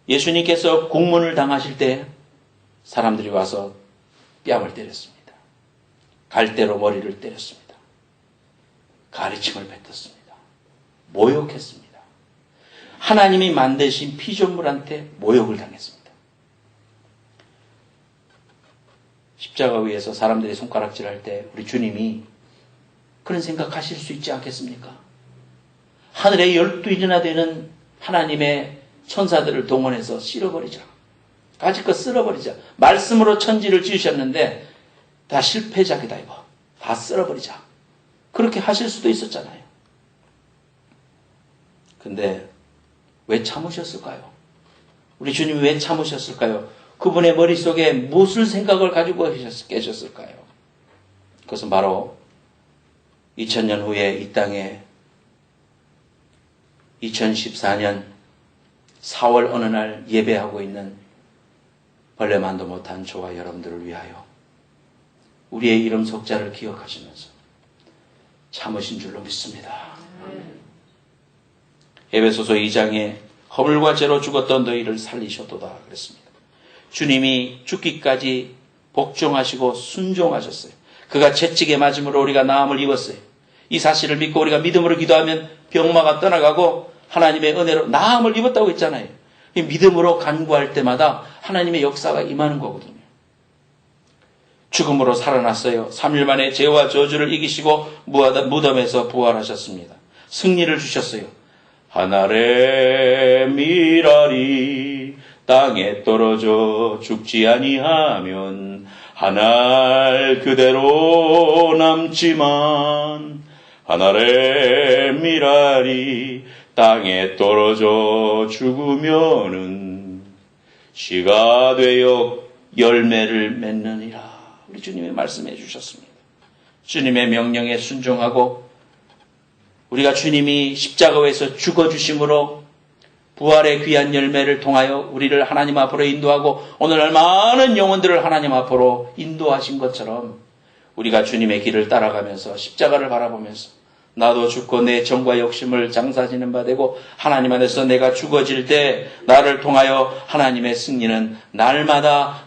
예수님께서 국문을 당하실 때 사람들이 와서 뺨을 때렸습니다. 갈대로 머리를 때렸습니다. 가르침을 뱉었습니다. 모욕했습니다. 하나님이 만드신 피조물한테 모욕을 당했습니다. 십자가 위에서 사람들이 손가락질할 때 우리 주님이 그런 생각하실 수 있지 않겠습니까? 하늘에 12인이나 되는 하나님의 천사들을 동원해서 쓸어버리자. 가지껏 쓸어버리자. 말씀으로 천지를 지으셨는데 다 실패작이다 이거. 다 쓸어버리자. 그렇게 하실 수도 있었잖아요. 근데 왜 참으셨을까요? 우리 주님이 왜 참으셨을까요? 그분의 머릿속에 무슨 생각을 가지고 계셨을까요? 그것은 바로 2000년 후에 이 땅에 2014년 4월 어느 날 예배하고 있는 벌레만도 못한 저와 여러분들을 위하여 우리의 이름 석자를 기억하시면서 참으신 줄로 믿습니다. 에베소서 2장에 허물과 죄로 죽었던 너희를 살리셨도다 그랬습니다. 주님이 죽기까지 복종하시고 순종하셨어요. 그가 채찍에 맞음으로 우리가 나음을 입었어요. 이 사실을 믿고 우리가 믿음으로 기도하면 병마가 떠나가고 하나님의 은혜로 나음을 입었다고 했잖아요. 이 믿음으로 간구할 때마다 하나님의 역사가 임하는 거거든요. 죽음으로 살아났어요. 3일 만에 죄와 저주를 이기시고 무덤에서 부활하셨습니다. 승리를 주셨어요. 하늘의 미랄이 땅에 떨어져 죽지 아니하면 하늘 그대로 남지만 하늘의 미랄이 땅에 떨어져 죽으면은 씨가 되어 열매를 맺느니라. 우리 주님이 말씀해 주셨습니다. 주님의 명령에 순종하고 우리가 주님이 십자가에서 죽어주심으로 부활의 귀한 열매를 통하여 우리를 하나님 앞으로 인도하고 오늘날 많은 영혼들을 하나님 앞으로 인도하신 것처럼 우리가 주님의 길을 따라가면서 십자가를 바라보면서 나도 죽고 내 정과 욕심을 장사지는 바 되고 하나님 안에서 내가 죽어질 때 나를 통하여 하나님의 승리는 날마다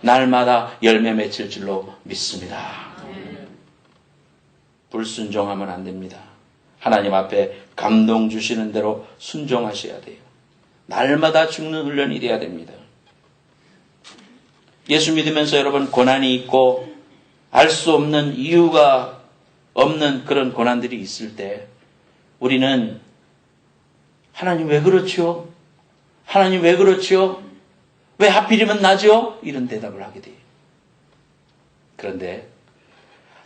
열매 맺힐 줄로 믿습니다. 불순종하면 안 됩니다. 하나님 앞에 감동 주시는 대로 순종하셔야 돼요. 날마다 죽는 훈련이 돼야 됩니다. 예수 믿으면서 여러분 고난이 있고 알 수 없는 이유가 없는 그런 고난들이 있을 때 우리는 하나님 왜 그렇죠? 하나님 왜 그렇죠? 왜 하필이면 나죠? 이런 대답을 하게 돼요. 그런데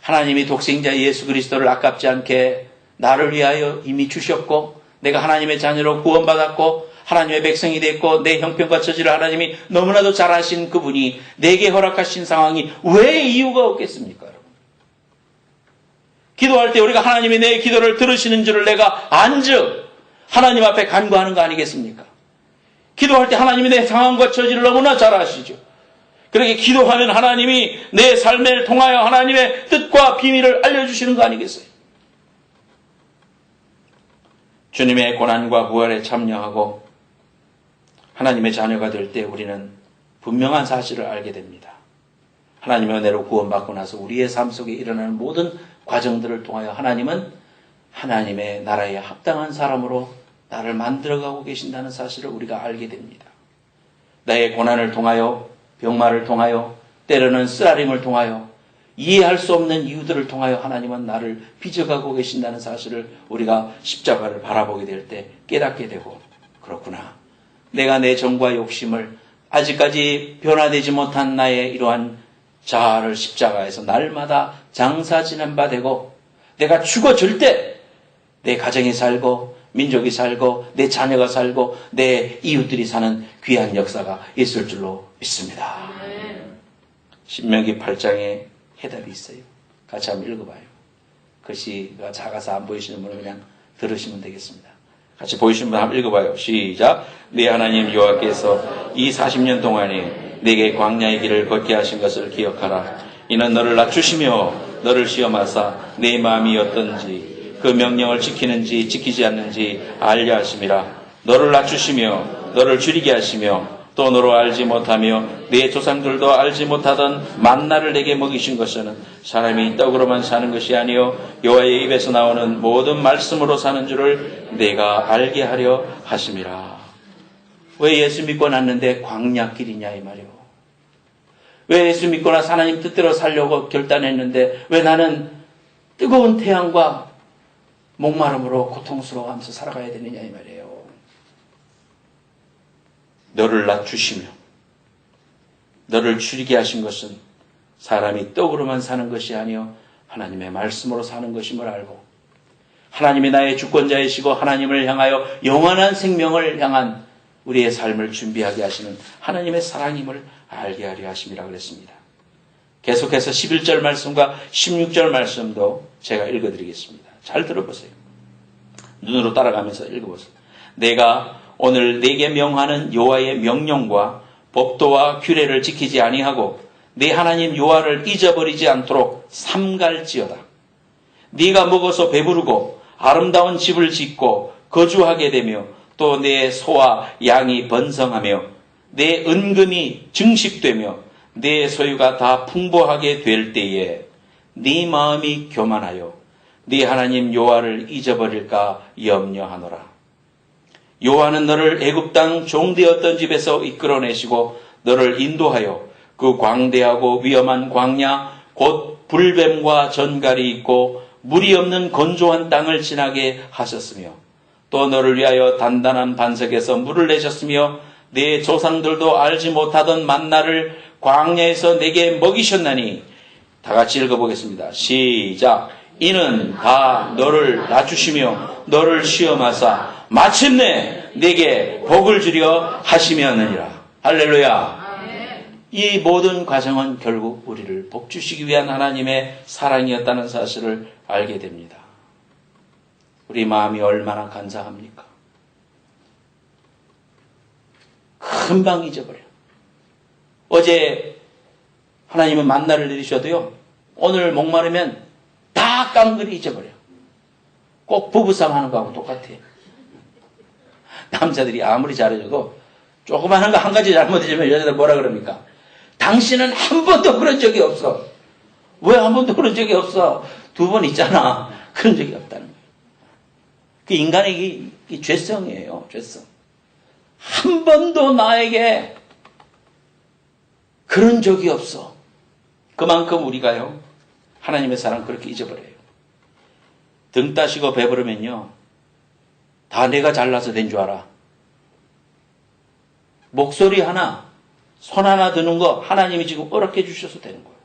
하나님이 독생자 예수 그리스도를 아깝지 않게 나를 위하여 이미 주셨고 내가 하나님의 자녀로 구원받았고 하나님의 백성이 됐고 내 형편과 처지를 하나님이 너무나도 잘 아신 그분이 내게 허락하신 상황이 왜 이유가 없겠습니까? 여러분? 기도할 때 우리가 하나님이 내 기도를 들으시는 줄을 내가 안즉 하나님 앞에 간구하는 거 아니겠습니까? 기도할 때 하나님이 내 상황과 처지를 너무나 잘 아시죠. 그렇게 기도하면 하나님이 내 삶을 통하여 하나님의 뜻과 비밀을 알려주시는 거 아니겠어요? 주님의 고난과 부활에 참여하고 하나님의 자녀가 될 때 우리는 분명한 사실을 알게 됩니다. 하나님의 은혜로 구원받고 나서 우리의 삶 속에 일어나는 모든 과정들을 통하여 하나님은 하나님의 나라에 합당한 사람으로 나를 만들어가고 계신다는 사실을 우리가 알게 됩니다. 나의 고난을 통하여 병마를 통하여 때로는 쓰라림을 통하여 이해할 수 없는 이유들을 통하여 하나님은 나를 빚어가고 계신다는 사실을 우리가 십자가를 바라보게 될 때 깨닫게 되고 그렇구나. 내가 내 정과 욕심을 아직까지 변화되지 못한 나의 이러한 자아를 십자가에서 날마다 장사 지낸 바 되고 내가 죽어질 때 내 가정이 살고 민족이 살고 내 자녀가 살고 내 이웃들이 사는 귀한 역사가 있을 줄로 믿습니다. 신명기 8장에 해답이 있어요. 같이 한번 읽어봐요. 글씨가 작아서 안 보이시는 분은 그냥 들으시면 되겠습니다. 같이 보이시는 분 한번 읽어봐요. 시작. 네 하나님 여호와께서 이 40년 동안에 내게 광야의 길을 걷게 하신 것을 기억하라. 이는 너를 낮추시며 너를 시험하사 내 마음이 어떤지 그 명령을 지키는지 지키지 않는지 알려 하심이라. 너를 낮추시며 너를 줄이게 하시며 또 너로 알지 못하며 네 조상들도 알지 못하던 만나를 내게 먹이신 것은 사람이 떡으로만 사는 것이 아니요 여호와의 입에서 나오는 모든 말씀으로 사는 줄을 내가 알게 하려 하심이라. 왜 예수 믿고 났는데 광야길이냐 이 말이요. 왜 예수 믿고 나서 하나님 뜻대로 살려고 결단했는데 왜 나는 뜨거운 태양과 목마름으로 고통스러워하면서 살아가야 되느냐 이 말이에요. 너를 낮추시며 너를 줄이게 하신 것은 사람이 떡으로만 사는 것이 아니요 하나님의 말씀으로 사는 것임을 알고 하나님이 나의 주권자이시고 하나님을 향하여 영원한 생명을 향한 우리의 삶을 준비하게 하시는 하나님의 사랑임을 알게 하려 하심이라 그랬습니다. 계속해서 11절 말씀과 16절 말씀도 제가 읽어드리겠습니다. 잘 들어보세요. 눈으로 따라가면서 읽어보세요. 내가 오늘 네게 명하는 여호와의 명령과 법도와 규례를 지키지 아니하고 네 하나님 여호와를 잊어버리지 않도록 삼갈지어다. 네가 먹어서 배부르고 아름다운 집을 짓고 거주하게 되며 또 내 소와 양이 번성하며 내 은금이 증식되며 내 소유가 다 풍부하게 될 때에 네 마음이 교만하여 네 하나님 여호와를 잊어버릴까 염려하노라. 여호와는 너를 애굽 땅 종되었던 집에서 이끌어내시고 너를 인도하여 그 광대하고 위험한 광야 곧 불뱀과 전갈이 있고 물이 없는 건조한 땅을 지나게 하셨으며 또 너를 위하여 단단한 반석에서 물을 내셨으며 네 조상들도 알지 못하던 만나를 광야에서 내게 먹이셨나니. 다 같이 읽어보겠습니다. 시작. 이는 다 너를 낮추시며 너를 시험하사 마침내 내게 복을 주려 하심이었느니라. 할렐루야. 이 모든 과정은 결국 우리를 복 주시기 위한 하나님의 사랑이었다는 사실을 알게 됩니다. 우리 마음이 얼마나 간사합니까? 금방 잊어버려. 어제 하나님은 만나를 내리셔도요, 오늘 목마르면 다 깡그리 잊어버려. 꼭 부부싸움 하는 거하고 똑같아요. 남자들이 아무리 잘해줘도 조그마한 거 한 가지 잘못해주면 여자들 뭐라 그럽니까? 당신은 한 번도 그런 적이 없어. 왜 한 번도 그런 적이 없어? 2번 있잖아. 그런 적이 없다는 거예요. 그 인간의 이 죄성이에요. 죄성. 한 번도 나에게 그런 적이 없어. 그만큼 우리가요, 하나님의 사랑 그렇게 잊어버려요. 등 따시고 배부르면요, 다 내가 잘나서 된 줄 알아. 목소리 하나, 손 하나 드는 거 하나님이 지금 허락해 주셔서 되는 거예요.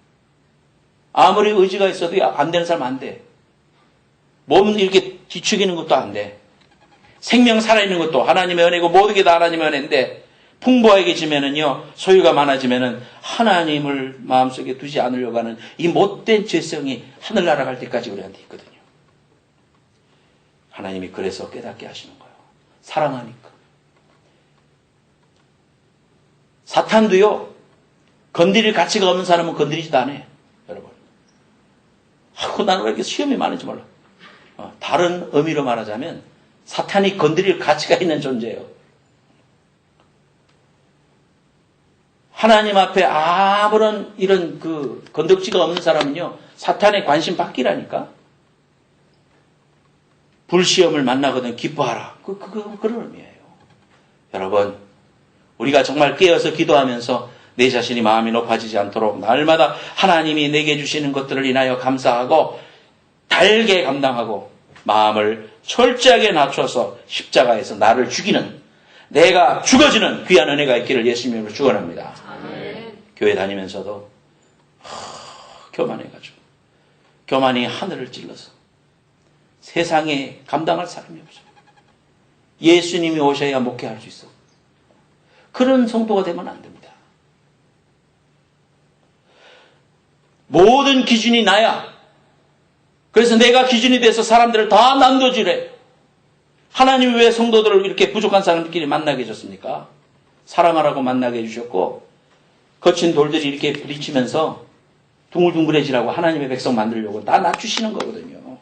아무리 의지가 있어도 안 되는 사람 안 돼. 몸 이렇게 뒤척이는 것도 안 돼. 생명 살아있는 것도 하나님의 은혜고 모든 게 다 하나님의 은혜인데 풍부해지면은요, 소유가 많아지면은 하나님을 마음속에 두지 않으려고 하는 이 못된 죄성이 하늘 날아갈 때까지 우리한테 있거든요. 하나님이 그래서 깨닫게 하시는 거예요. 사랑하니까. 사탄도요, 건드릴 가치가 없는 사람은 건드리지도 않아요. 여러분. 나는 왜 이렇게 시험이 많은지 몰라. 다른 의미로 말하자면 사탄이 건드릴 가치가 있는 존재예요. 하나님 앞에 아무런 이런 건덕지가 없는 사람은요, 사탄의 관심 받기라니까. 불시험을 만나거든 기뻐하라. 그런 의미예요. 여러분, 우리가 정말 깨어서 기도하면서 내 자신이 마음이 높아지지 않도록 날마다 하나님이 내게 주시는 것들을 인하여 감사하고 달게 감당하고 마음을 철저하게 낮춰서 십자가에서 나를 죽이는, 내가 죽어지는 귀한 은혜가 있기를 예수님으로 축원합니다. 교회 다니면서도 교만해가지고 교만이 하늘을 찔러서 세상에 감당할 사람이 없어요. 예수님이 오셔야 목회할 수 있어. 그런 성도가 되면 안 됩니다. 모든 기준이 나야. 그래서 내가 기준이 돼서 사람들을 다 난도질해. 하나님이 왜 성도들을 이렇게 부족한 사람들끼리 만나게 해줬습니까? 사랑하라고 만나게 해주셨고, 거친 돌들이 이렇게 부딪히면서 둥글둥글해지라고 하나님의 백성 만들려고 다 낮추시는 거거든요.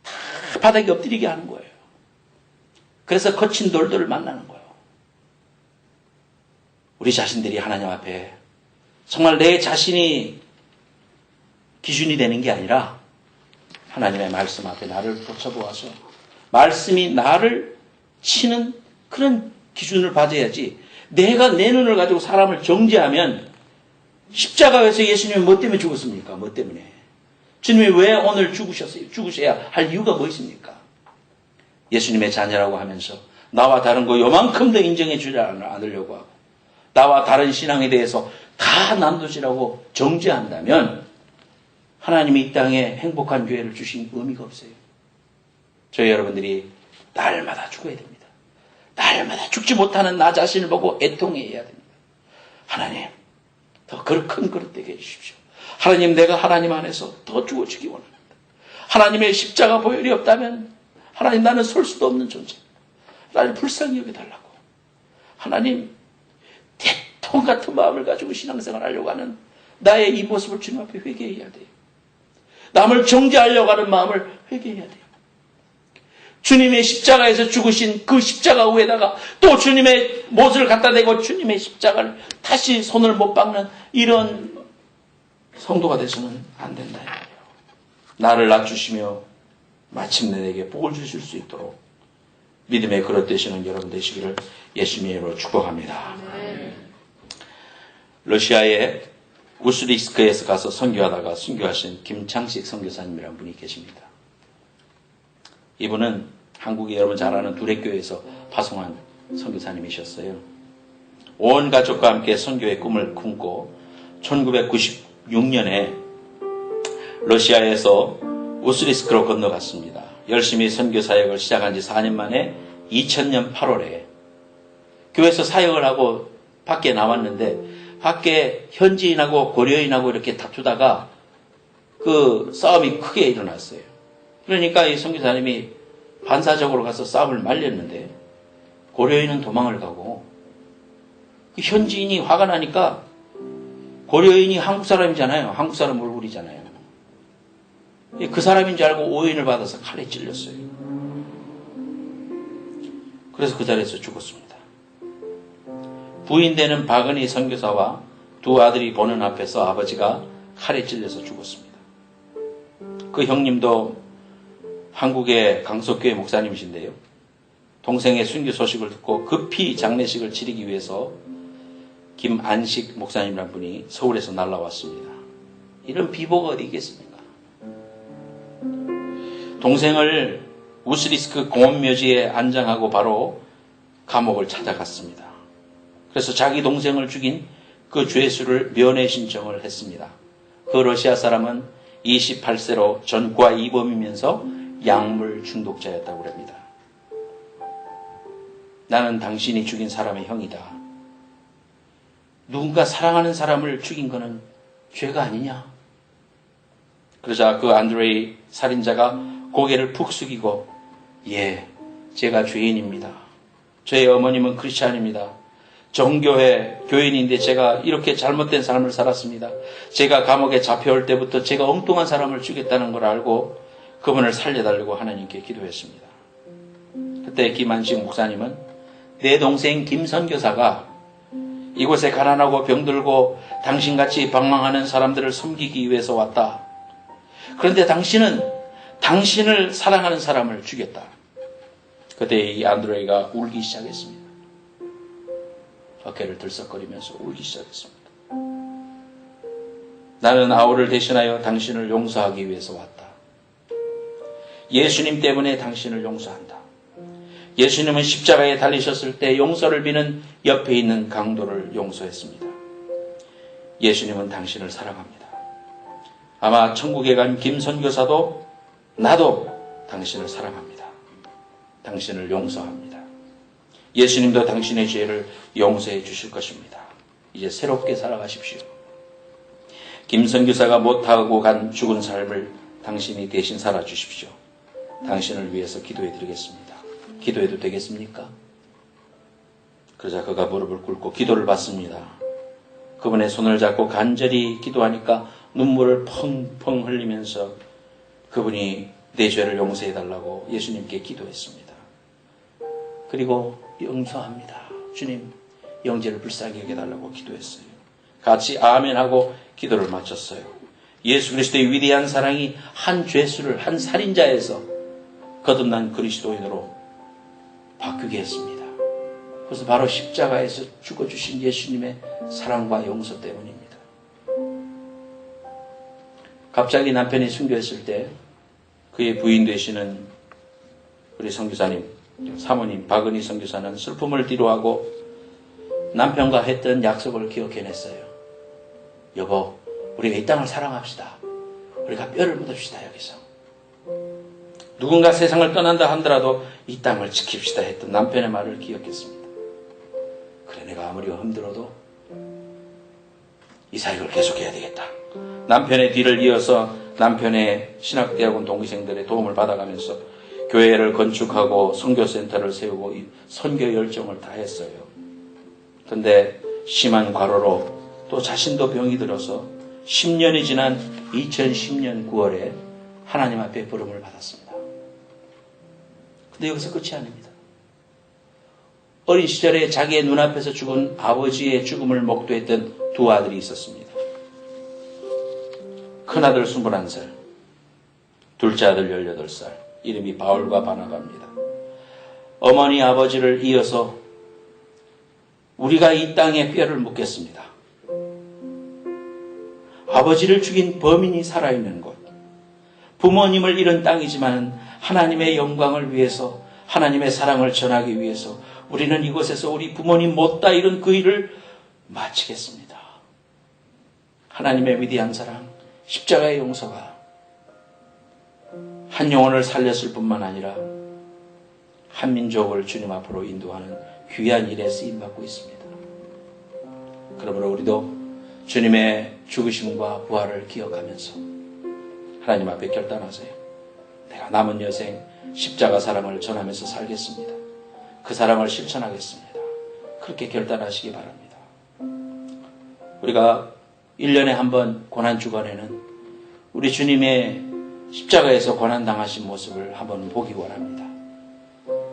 다 바닥에 엎드리게 하는 거예요. 그래서 거친 돌들을 만나는 거예요. 우리 자신들이 하나님 앞에 정말 내 자신이 기준이 되는 게 아니라 하나님의 말씀 앞에 나를 뻗쳐보아서 말씀이 나를 치는 그런 기준을 받아야지, 내가 내 눈을 가지고 사람을 정죄하면, 십자가에서 예수님이 뭐 때문에 죽었습니까? 뭐 때문에? 주님이 왜 오늘 죽으셔야 할 이유가 뭐 있습니까? 예수님의 자녀라고 하면서 나와 다른 거 요만큼 더 인정해 주지 않으려고 하고, 나와 다른 신앙에 대해서 다 난도질하고 정죄한다면 하나님이 이 땅에 행복한 교회를 주신 의미가 없어요. 저희 여러분들이 날마다 죽어야 됩니다. 날마다 죽지 못하는 나 자신을 보고 애통해야 됩니다. 하나님, 더 큰 그릇 되게 해주십시오. 하나님, 내가 하나님 안에서 더 죽어지기 원합니다. 하나님의 십자가 보혈이 없다면 하나님, 나는 설 수도 없는 존재. 나를 불쌍히 여겨달라고. 하나님, 대통 같은 마음을 가지고 신앙생활 하려고 하는 나의 이 모습을 주님 앞에 회개해야 돼요. 남을 정죄하려고 하는 마음을 회개해야 돼요. 주님의 십자가에서 죽으신 그 십자가 위에다가 또 주님의 못을 갖다 대고 주님의 십자가를 다시 손을 못 박는 이런 성도가 돼서는 안 된다. 나를 낮추시며 마침내 내게 복을 주실 수 있도록 믿음의 그릇 되시는 여러분 되시기를 예수님의 이름으로 축복합니다. 러시아의 우스리스크에서 가서 선교하다가 순교하신 김창식 선교사님이라는 분이 계십니다. 이분은 한국에 여러분 잘 아는 두레교회에서 파송한 선교사님이셨어요. 온 가족과 함께 선교의 꿈을 품고 1996년에 러시아에서 우스리스크로 건너갔습니다. 열심히 선교 사역을 시작한 지 4년 만에 2000년 8월에 교회에서 사역을 하고 밖에 나왔는데, 밖에 현지인하고 고려인하고 이렇게 다투다가 그 싸움이 크게 일어났어요. 그러니까 이 선교사님이 반사적으로 가서 싸움을 말렸는데 고려인은 도망을 가고, 현지인이 화가 나니까, 고려인이 한국 사람이잖아요. 한국 사람 얼굴이잖아요. 그 사람인 줄 알고 오인을 받아서 칼에 찔렸어요. 그래서 그 자리에서 죽었습니다. 부인되는 박은희 선교사와 두 아들이 보는 앞에서 아버지가 칼에 찔려서 죽었습니다. 그 형님도 한국의 강석교회 목사님이신데요. 동생의 순교 소식을 듣고 급히 장례식을 치르기 위해서 김안식 목사님이라는 분이 서울에서 날라왔습니다. 이런 비보가 어디 있겠습니까? 동생을 우스리스크 공원묘지에 안장하고 바로 감옥을 찾아갔습니다. 그래서 자기 동생을 죽인 그 죄수를 면회 신청을 했습니다. 그 러시아 사람은 28세로 전과 이범이면서 약물 중독자였다고 합니다. 나는 당신이 죽인 사람의 형이다. 누군가 사랑하는 사람을 죽인 것은 죄가 아니냐? 그러자 그 안드레이 살인자가 고개를 푹 숙이고 예, 제가 죄인입니다. 저의 어머님은 크리스찬입니다. 정교회 교인인데 제가 이렇게 잘못된 삶을 살았습니다. 제가 감옥에 잡혀올 때부터 제가 엉뚱한 사람을 죽였다는 걸 알고 그분을 살려달라고 하나님께 기도했습니다. 그때 김한식 목사님은 내 동생 김 선교사가 이곳에 가난하고 병들고 당신같이 방황하는 사람들을 섬기기 위해서 왔다. 그런데 당신은 당신을 사랑하는 사람을 죽였다. 그때 이 안드레이가 울기 시작했습니다. 어깨를 들썩거리면서 울기 시작했습니다. 나는 아우를 대신하여 당신을 용서하기 위해서 왔다. 예수님 때문에 당신을 용서한다. 예수님은 십자가에 달리셨을 때 용서를 비는 옆에 있는 강도를 용서했습니다. 예수님은 당신을 사랑합니다. 아마 천국에 간 김 선교사도 나도 당신을 사랑합니다. 당신을 용서합니다. 예수님도 당신의 죄를 용서해 주실 것입니다. 이제 새롭게 살아가십시오. 김 선교사가 못하고 간 죽은 삶을 당신이 대신 살아주십시오. 당신을 위해서 기도해 드리겠습니다. 기도해도 되겠습니까? 그러자 그가 무릎을 꿇고 기도를 받습니다. 그분의 손을 잡고 간절히 기도하니까 눈물을 펑펑 흘리면서 그분이 내 죄를 용서해달라고 예수님께 기도했습니다. 그리고 용서합니다. 주님, 영제를 불쌍히 여겨달라고 기도했어요. 같이 아멘하고 기도를 마쳤어요. 예수 그리스도의 위대한 사랑이 한 죄수를 한 살인자에서 거듭난 그리스도인으로 바뀌게 했습니다. 그래서 바로 십자가에서 죽어주신 예수님의 사랑과 용서 때문입니다. 갑자기 남편이 순교했을 때 그의 부인 되시는 우리 선교사님, 사모님 박은희 선교사는 슬픔을 뒤로하고 남편과 했던 약속을 기억해냈어요. 여보, 우리가 이 땅을 사랑합시다. 우리가 뼈를 묻읍시다. 여기서 누군가 세상을 떠난다 하더라도 이 땅을 지킵시다 했던 남편의 말을 기억했습니다. 그래, 내가 아무리 힘들어도 이 사역을 계속해야 되겠다. 남편의 뒤를 이어서 남편의 신학대학원 동기생들의 도움을 받아가면서 교회를 건축하고 선교센터를 세우고 선교 열정을 다했어요. 그런데 심한 과로로 또 자신도 병이 들어서 10년이 지난 2010년 9월에 하나님 앞에 부름을 받았습니다. 근데 여기서 끝이 아닙니다. 어린 시절에 자기의 눈앞에서 죽은 아버지의 죽음을 목도했던 두 아들이 있었습니다. 큰아들 21살, 둘째 아들 18살, 이름이 바울과 바나바입니다. 어머니 아버지를 이어서 우리가 이 땅에 뼈를 묻겠습니다. 아버지를 죽인 범인이 살아있는 곳, 부모님을 잃은 땅이지만 하나님의 영광을 위해서, 하나님의 사랑을 전하기 위해서 우리는 이곳에서 우리 부모님 못다 잃은 그 일을 마치겠습니다. 하나님의 위대한 사랑, 십자가의 용서가 한 영혼을 살렸을 뿐만 아니라 한 민족을 주님 앞으로 인도하는 귀한 일에 쓰임받고 있습니다. 그러므로 우리도 주님의 죽으심과 부활을 기억하면서 하나님 앞에 결단하세요. 내가 남은 여생 십자가 사랑을 전하면서 살겠습니다. 그 사랑을 실천하겠습니다. 그렇게 결단하시기 바랍니다. 우리가 1년에 한 번 고난주간에는 우리 주님의 십자가에서 고난당하신 모습을 한번 보기 원합니다.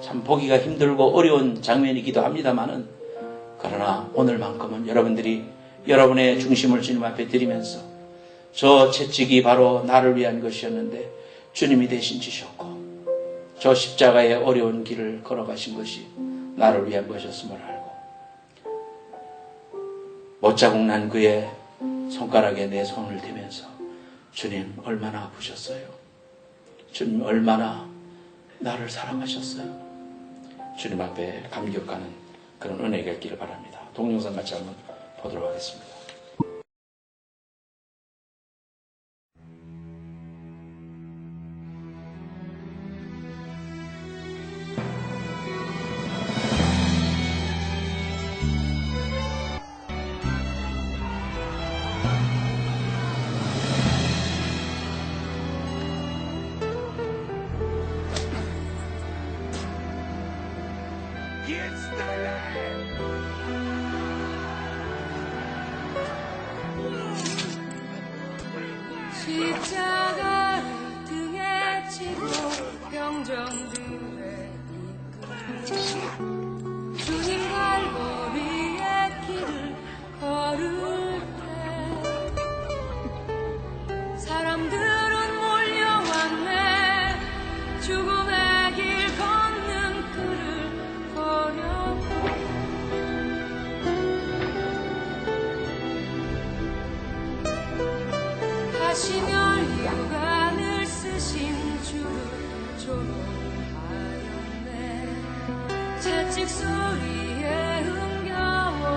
참 보기가 힘들고 어려운 장면이기도 합니다만은, 그러나 오늘만큼은 여러분들이 여러분의 중심을 주님 앞에 드리면서 저 채찍이 바로 나를 위한 것이었는데 주님이 대신 지셨고 저 십자가의 어려운 길을 걸어가신 것이 나를 위한 것이었음을 알고 못자국 난 그의 손가락에 내 손을 대면서 주님 얼마나 아프셨어요. 주님 얼마나 나를 사랑하셨어요. 주님 앞에 감격하는 그런 은혜가 있기를 바랍니다. 동영상 같이 한번 보도록 하겠습니다. 십자가를 등에 지고 병정들의 이끌 주님 갈보리의 길을 걸을 때 사람들은 몰려왔네. 죽음의 길 걷는 그를 보려고 가시며 육안을 쓰신 주를 조롱하였네. 채찍 소리에 흥겨워하면서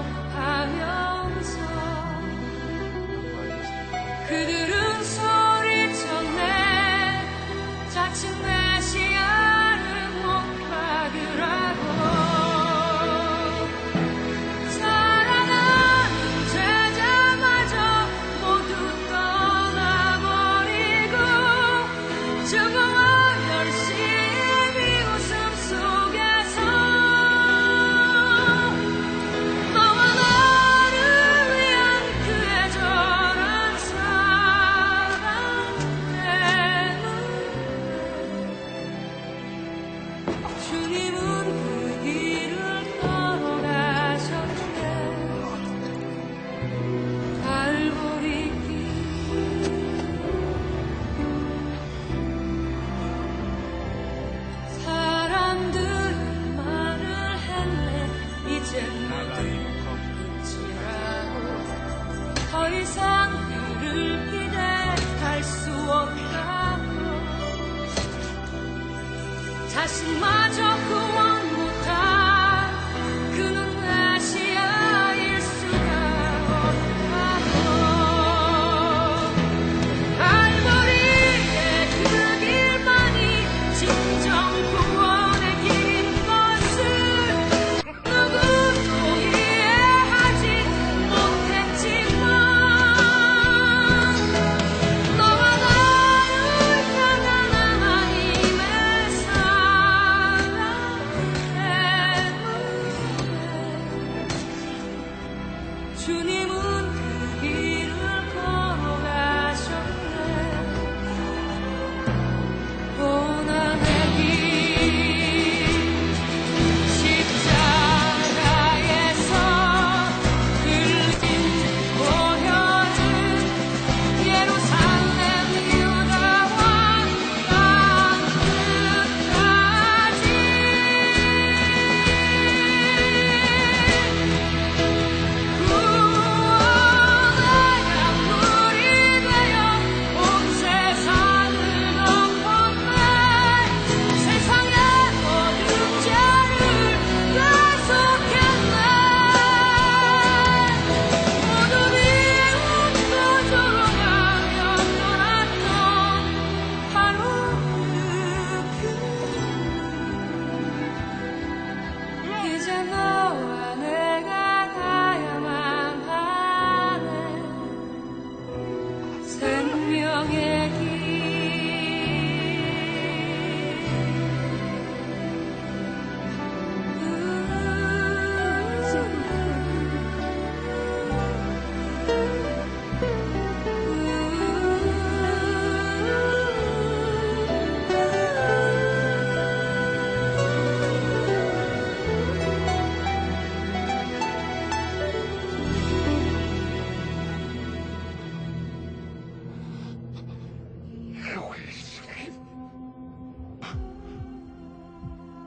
그들은 소리쳤네. 자칫 메시아를 못 박으라고. 사랑하는 제자마저 모두 떠나버리고 증오와 멸시의 비웃음 속에서 너와 나를 위한 그의 절한 사랑 때문에 주님은 그 길을 걸어가셨네. 갈보리 길 사람들은 말을 했네. 이젠 모두 끝이라고. 더 이상 그를 기대할 수 없다고. 자신마저 구원 못한 그는 메시아일 수가 없다고. 갈보리의 그 길만이 진정 구원의 길인 것을 누구도 이해하지 못했지만 너와 나를 향한 하나님의 사랑 때문에 주님은 그 길을 걸어가셨네. 고난의 길 십자가에서 흘린 보혈은 예루살렘 유다와 땅끝까지 구원의 약불이 되어 온 세상을 덮었네. 세상의 모든 죄를 대속했네. 모든 이웃도 조롱하며 떠났던 바로 그 이제 너와 내가 가야만 하네. 생명의 길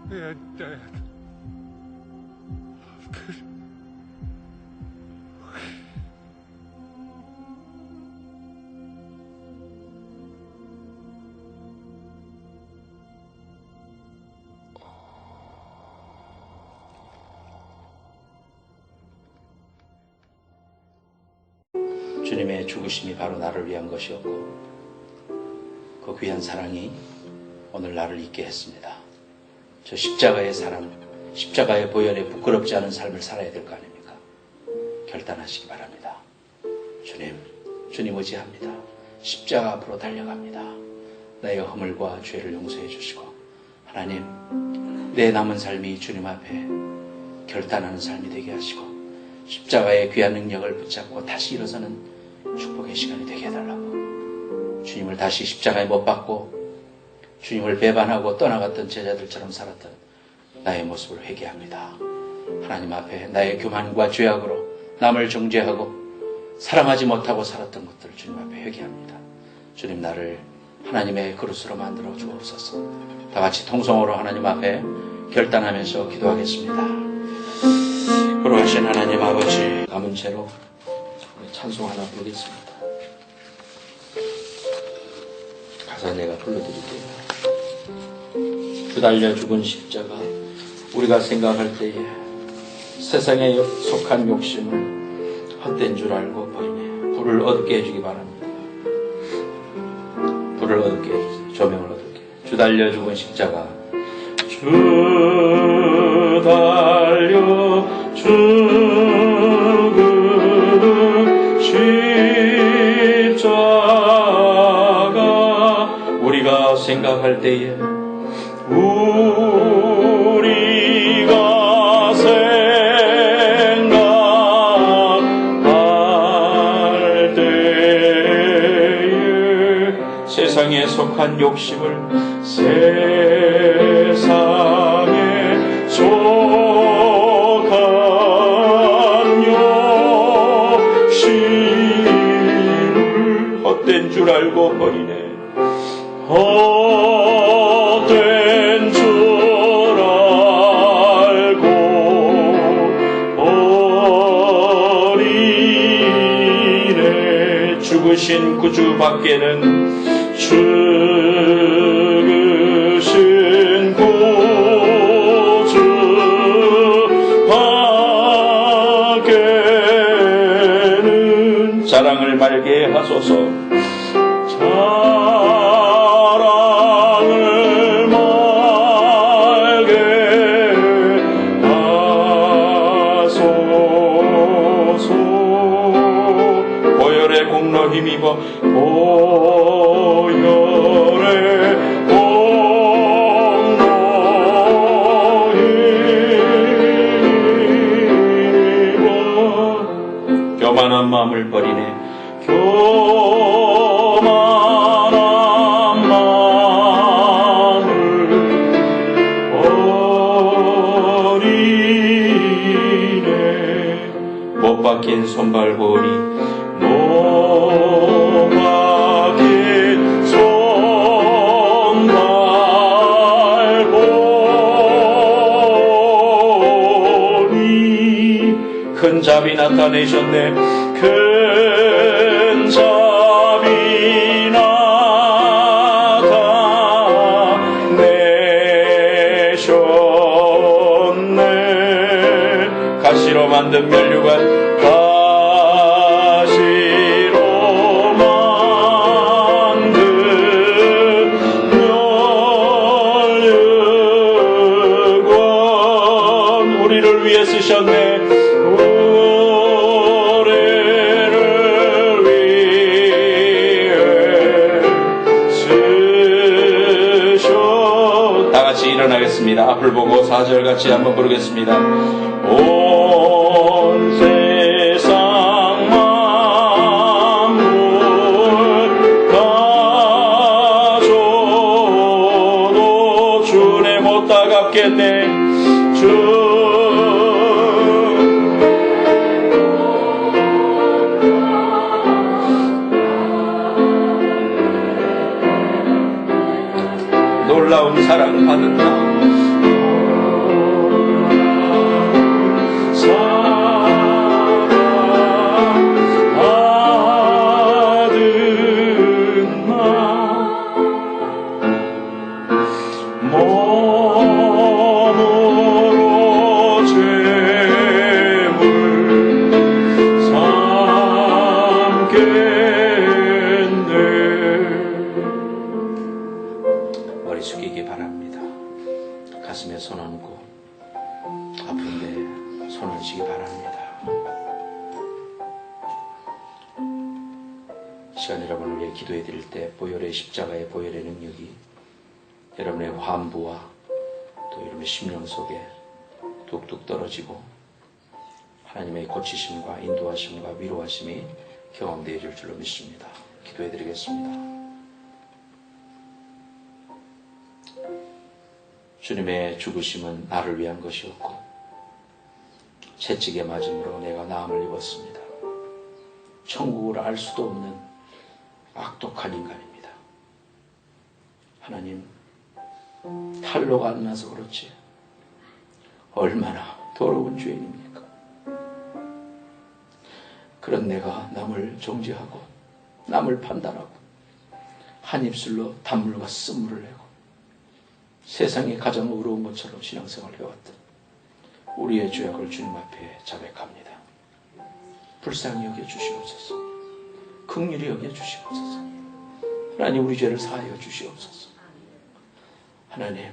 And Dad. 주님의 죽으심이 바로 나를 위한 것이었고 그 귀한 사랑이 오늘 나를 있게 했습니다. 저 십자가의 사랑, 십자가의 보혈에 부끄럽지 않은 삶을 살아야 될 거 아닙니까? 결단하시기 바랍니다. 주님 의지합니다. 십자가 앞으로 달려갑니다. 나의 허물과 죄를 용서해 주시고 하나님, 내 남은 삶이 주님 앞에 결단하는 삶이 되게 하시고 십자가의 귀한 능력을 붙잡고 다시 일어서는 축복의 시간이 되게 해달라고, 주님을 다시 십자가에 못 박고 주님을 배반하고 떠나갔던 제자들처럼 살았던 나의 모습을 회개합니다. 하나님 앞에 나의 교만과 죄악으로 남을 정죄하고 사랑하지 못하고 살았던 것들을 주님 앞에 회개합니다. 주님, 나를 하나님의 그릇으로 만들어 주옵소서. 다 같이 통성으로 하나님 앞에 결단하면서 기도하겠습니다. 거룩하신 하나님 아버지, 남은 채로 우리 찬송 하나 부르겠습니다. 가사 내가 불러드릴게요. 주 달려 죽은 십자가, 우리가 생각할 때에 세상에 속한 욕심을 헛된 줄 알고 버리네. 불을 어둡게 해주기 바랍니다. 불을 어둡게 해주세요. 조명을 어둡게. 주 달려 죽은 십자가, 주 달려 죽은 십자가, 우리가 생각할 때에 우리가 생각할 때에 세상에 속한 욕심을, 세상에 속한 욕심을 헛된 줄 알고 버리네. 헛된 줄 알고 버리네. 죽으신 구주 밖에는, 죽으신 구주 밖에는 자랑을 말게 하소서. 자랑을 말게 하소서. 보혈의 공로 힘입어, 보혈의 공로 힘입어 교만한 마음을 버리네. 교만한 마음을 버리네. 못 박힌 손발고리, 못 박힌 손발고리. 큰 자비 나타내셨네. 큰 자비 나타내셨네. 가시로 만든 면류관, 가시로 만든 면류관, 우리를 위해 쓰셨네. 일어나겠습니다. 앞을 보고 4절 같이 한번 부르겠습니다. 온 세상 만물 가져도 주내 못 따갑겠네. 놀라운 사랑 받은 나, 몸으로 죄물 삼게 손을 치기 바랍니다. 시간 여러분을 위해 기도해 드릴 때 보혈의 십자가의 보혈의 능력이 여러분의 환부와 또 여러분의 심령 속에 뚝뚝 떨어지고 하나님의 고치심과 인도하심과 위로하심이 경험되어질 줄로 믿습니다. 기도해 드리겠습니다. 주님의 죽으심은 나를 위한 것이었고 채찍에 맞음으로 내가 나음을 입었습니다. 천국을 알 수도 없는 악독한 인간입니다. 하나님, 탈로가 안 나서 그렇지 얼마나 더러운 죄인입니까? 그런 내가 남을 정죄하고 남을 판단하고 한 입술로 단물과 쓴물을 내고 세상에 가장 어려운 것처럼 신앙생활을 해왔던 우리의 죄악을 주님 앞에 자백합니다. 불쌍히 여겨주시옵소서. 긍휼히 여겨주시옵소서. 하나님, 우리 죄를 사하여 주시옵소서. 하나님,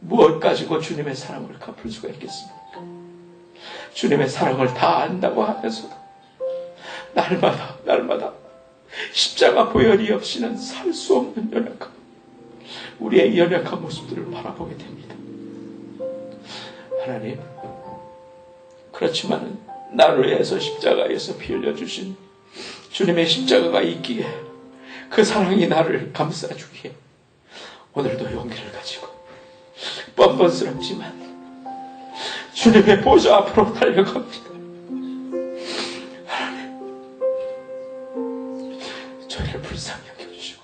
무엇 가지고 주님의 사랑을 갚을 수가 있겠습니까? 주님의 사랑을 다 안다고 하면서 날마다 십자가 보혈이 없이는 살 수 없는 연약함, 우리의 연약한 모습들을 바라보게 됩니다. 하나님, 그렇지만 나를 위해서 십자가에서 피 흘려주신 주님의 십자가가 있기에 그 사랑이 나를 감싸주기에 오늘도 용기를 가지고 뻔뻔스럽지만 주님의 보좌 앞으로 달려갑니다. 하나님, 저희를 불쌍히 여겨주시고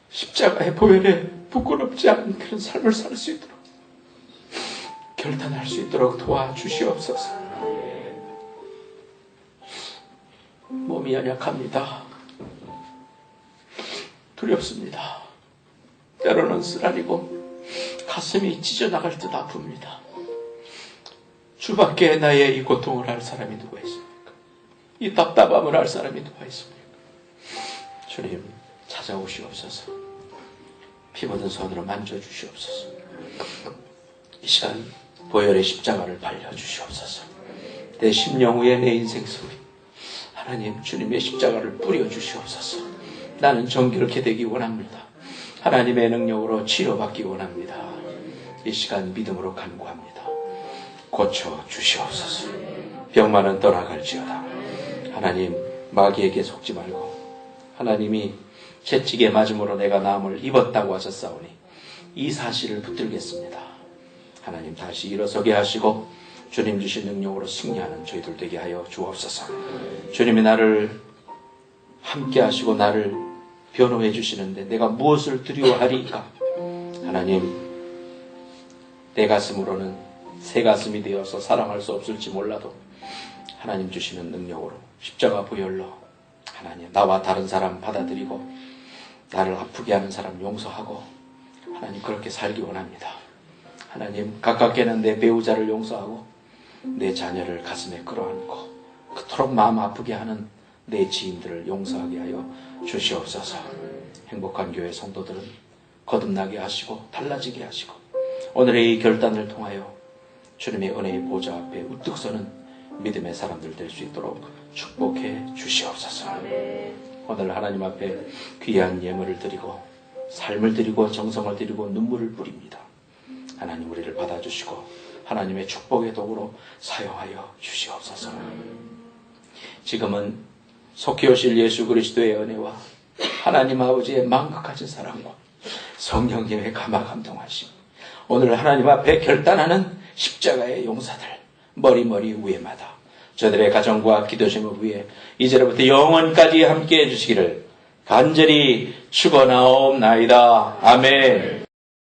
십자가의 보혈에 부끄럽지 않은 그런 삶을 살 수 있도록 결단할 수 있도록 도와주시옵소서. 몸이 연약합니다. 두렵습니다. 때로는 쓰라리고 가슴이 찢어나갈 듯 아픕니다. 주밖에 나의 이 고통을 알 사람이 누가 있습니까? 이 답답함을 알 사람이 누가 있습니까? 주님, 찾아오시옵소서. 피 묻은 손으로 만져주시옵소서. 이 시간 보혈의 십자가를 발려주시옵소서. 내 심령 위에 내 인생 속에 하나님 주님의 십자가를 뿌려주시옵소서. 나는 정결케 되기 원합니다. 하나님의 능력으로 치료받기 원합니다. 이 시간 믿음으로 간구합니다. 고쳐주시옵소서. 병만은 떠나갈지어다. 하나님, 마귀에게 속지 말고 하나님이 채찍에 맞음으로 내가 나음을 입었다고 하셨사오니 이 사실을 붙들겠습니다. 하나님, 다시 일어서게 하시고 주님 주신 능력으로 승리하는 저희들 되게 하여 주옵소서. 주님이 나를 함께 하시고 나를 변호해 주시는데 내가 무엇을 두려워하리까? 하나님, 내 가슴으로는 새 가슴이 되어서 사랑할 수 없을지 몰라도 하나님 주시는 능력으로 십자가 보혈로 하나님 나와 다른 사람 받아들이고 나를 아프게 하는 사람 용서하고 하나님 그렇게 살기 원합니다. 하나님, 가깝게는 내 배우자를 용서하고 내 자녀를 가슴에 끌어안고 그토록 마음 아프게 하는 내 지인들을 용서하게 하여 주시옵소서. 행복한 교회 성도들은 거듭나게 하시고 달라지게 하시고 오늘의 이 결단을 통하여 주님의 은혜의 보좌 앞에 우뚝 서는 믿음의 사람들 될 수 있도록 축복해 주시옵소서. 오늘 하나님 앞에 귀한 예물을 드리고 삶을 드리고 정성을 드리고 눈물을 뿌립니다. 하나님, 우리를 받아주시고 하나님의 축복의 도구로 사용하여 주시옵소서. 지금은 속히 오실 예수 그리스도의 은혜와 하나님 아버지의 만극하신 사랑과 성령님의 감화감동하심, 오늘 하나님 앞에 결단하는 십자가의 용사들 머리머리 위에마다 저들의 가정과 기도제목 위에 이제로부터 영원까지 함께해 주시기를 간절히 축원하옵나이다. 아멘.